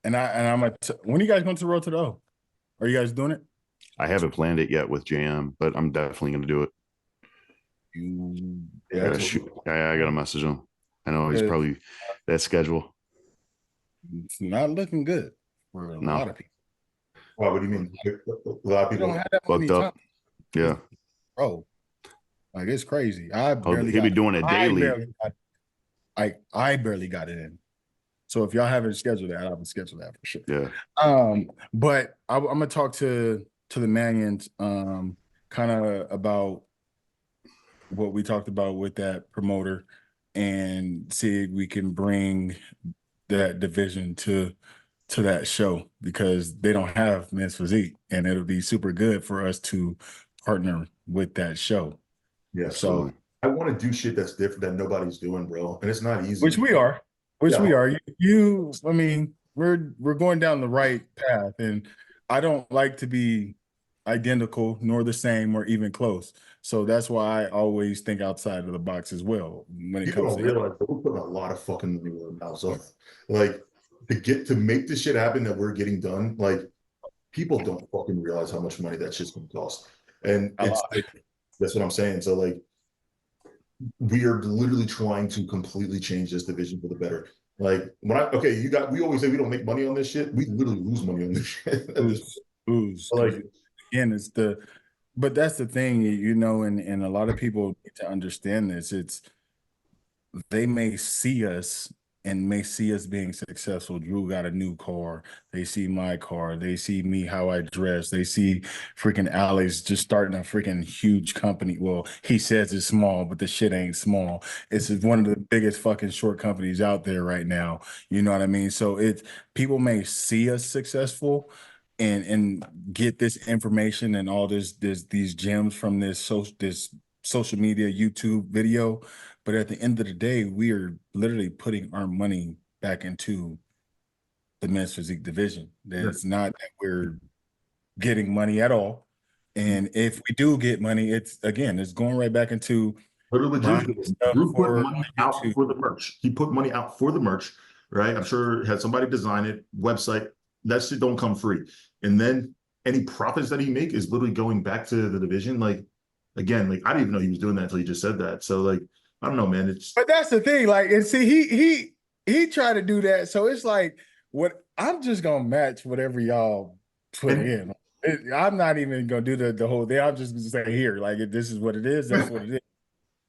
when are you guys going to the Road to the O? Are you guys doing it? I haven't planned it yet with JM, but I'm definitely going to do it. I got a message him. I know he's probably that schedule. It's not looking good for a lot of people. Why? What do you mean? A lot of people don't have that many fucked up. Yeah. Bro, like it's crazy. He'll be doing it daily. I barely got it in. So if y'all haven't scheduled that, I haven't scheduled that for sure. Yeah. But I'm gonna talk to the Manions kind of about what we talked about with that promoter and see if we can bring that division to to that show because they don't have men's physique, and it'll be super good for us to partner with that show. Yeah. So I want to do shit that's different that nobody's doing, bro. And it's not easy. which we are. Yeah. I mean, we're going down the right path, and I don't like to be identical nor the same or even close. So that's why I always think outside of the box as well when it People comes don't to realize that we're putting a lot of fucking money in now. So like to make this shit happen that we're getting done, like people don't fucking realize how much money that shit's gonna cost. And it's like, that's what I'm saying. So like we are literally trying to completely change this division for the better. Like we always say we don't make money on this shit. We literally lose money on this shit. Lose. Like Again, but that's the thing, you know, and a lot of people need to understand this. They may see us being successful. Drew got a new car. They see my car. They see me, how I dress. They see freaking Alex just starting a freaking huge company. Well, he says it's small, but the shit ain't small. It's one of the biggest fucking short companies out there right now. You know what I mean? So people may see us successful and get this information and all these gems from this social media, YouTube video. But at the end of the day, we are literally putting our money back into the men's physique division. It's not that we're getting money at all. And if we do get money, it's going right back into Drew put money out for the merch. He put money out for the merch, right? I'm sure had somebody design it, website. That shit don't come free. And then any profits that he make is literally going back to the division. Like, again, like I didn't even know he was doing that until he just said that. So like, I don't know, man. But that's the thing. Like, and see, he tried to do that. So it's like, I'm just gonna match whatever y'all put in. I'm not even gonna do the whole thing. I'm just gonna say here, like, if this is what it is, that's what it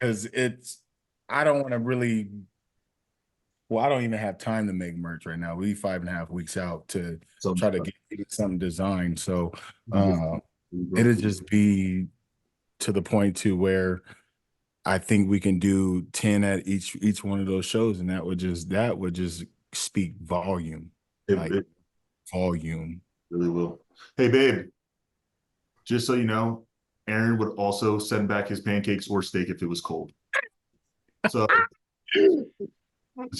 is. Because I don't want to really. Well, I don't even have time to make merch right now. We 5.5 weeks out to try to get something designed. So it'll just be to the point to where I think we can do 10 at each one of those shows, and that would just speak volume. Volume. Really will. Hey, babe, just so you know, ERIN would also send back his pancakes or steak if it was cold. So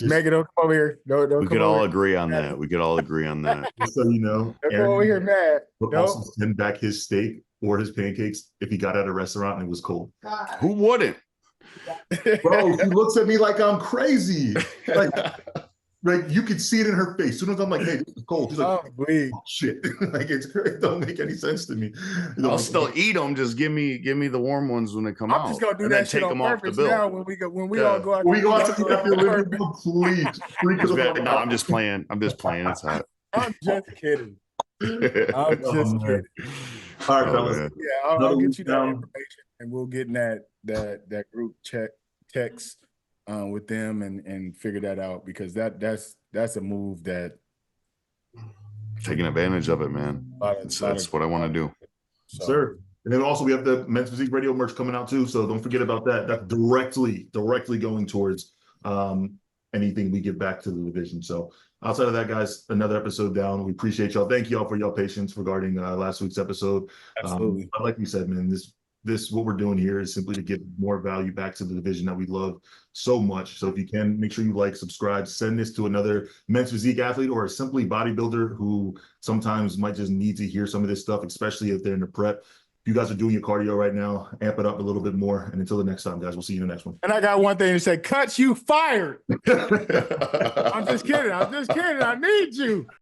Megan, don't come over here. We could all agree on that. We could all agree on that. Just so you know, don't come over here, Matt. Would also send back his steak or his pancakes if he got at a restaurant and it was cold. Who wouldn't? Bro, he looks at me like I'm crazy. Like you could see it in her face. As soon as I'm like, hey, this is cold. She's like, oh, shit. Like it don't make any sense to me. I'll still eat them. Just give me the warm ones when they come out. I'm just gonna do that shit on purpose now when we all go out. We go out to the living room, please. No, I'm just playing. It's hot. I'm just kidding. I'm just kidding. All right, fellas. Yeah, I'll get you that information, and we'll get in that group text with them and figure that out, because that's a move that taking advantage of it, man. That's what I want to do. So. Sir. And then also we have the Men's Physique Radio merch coming out too. So don't forget about that. That's directly going towards anything we give back to the division. So outside of that, guys, another episode down. We appreciate y'all. Thank y'all for y'all patience regarding last week's episode. Absolutely. Like we said, man, this what we're doing here is simply to give more value back to the division that we love so much. So if you can, make sure you like, subscribe, send this to another men's physique athlete or a simply bodybuilder who sometimes might just need to hear some of this stuff, especially if they're in the prep. If you guys are doing your cardio right now, amp it up a little bit more. And until the next time, guys, we'll see you in the next one. And I got one thing to say, CUTZ, you fired. I'm just kidding. I need you.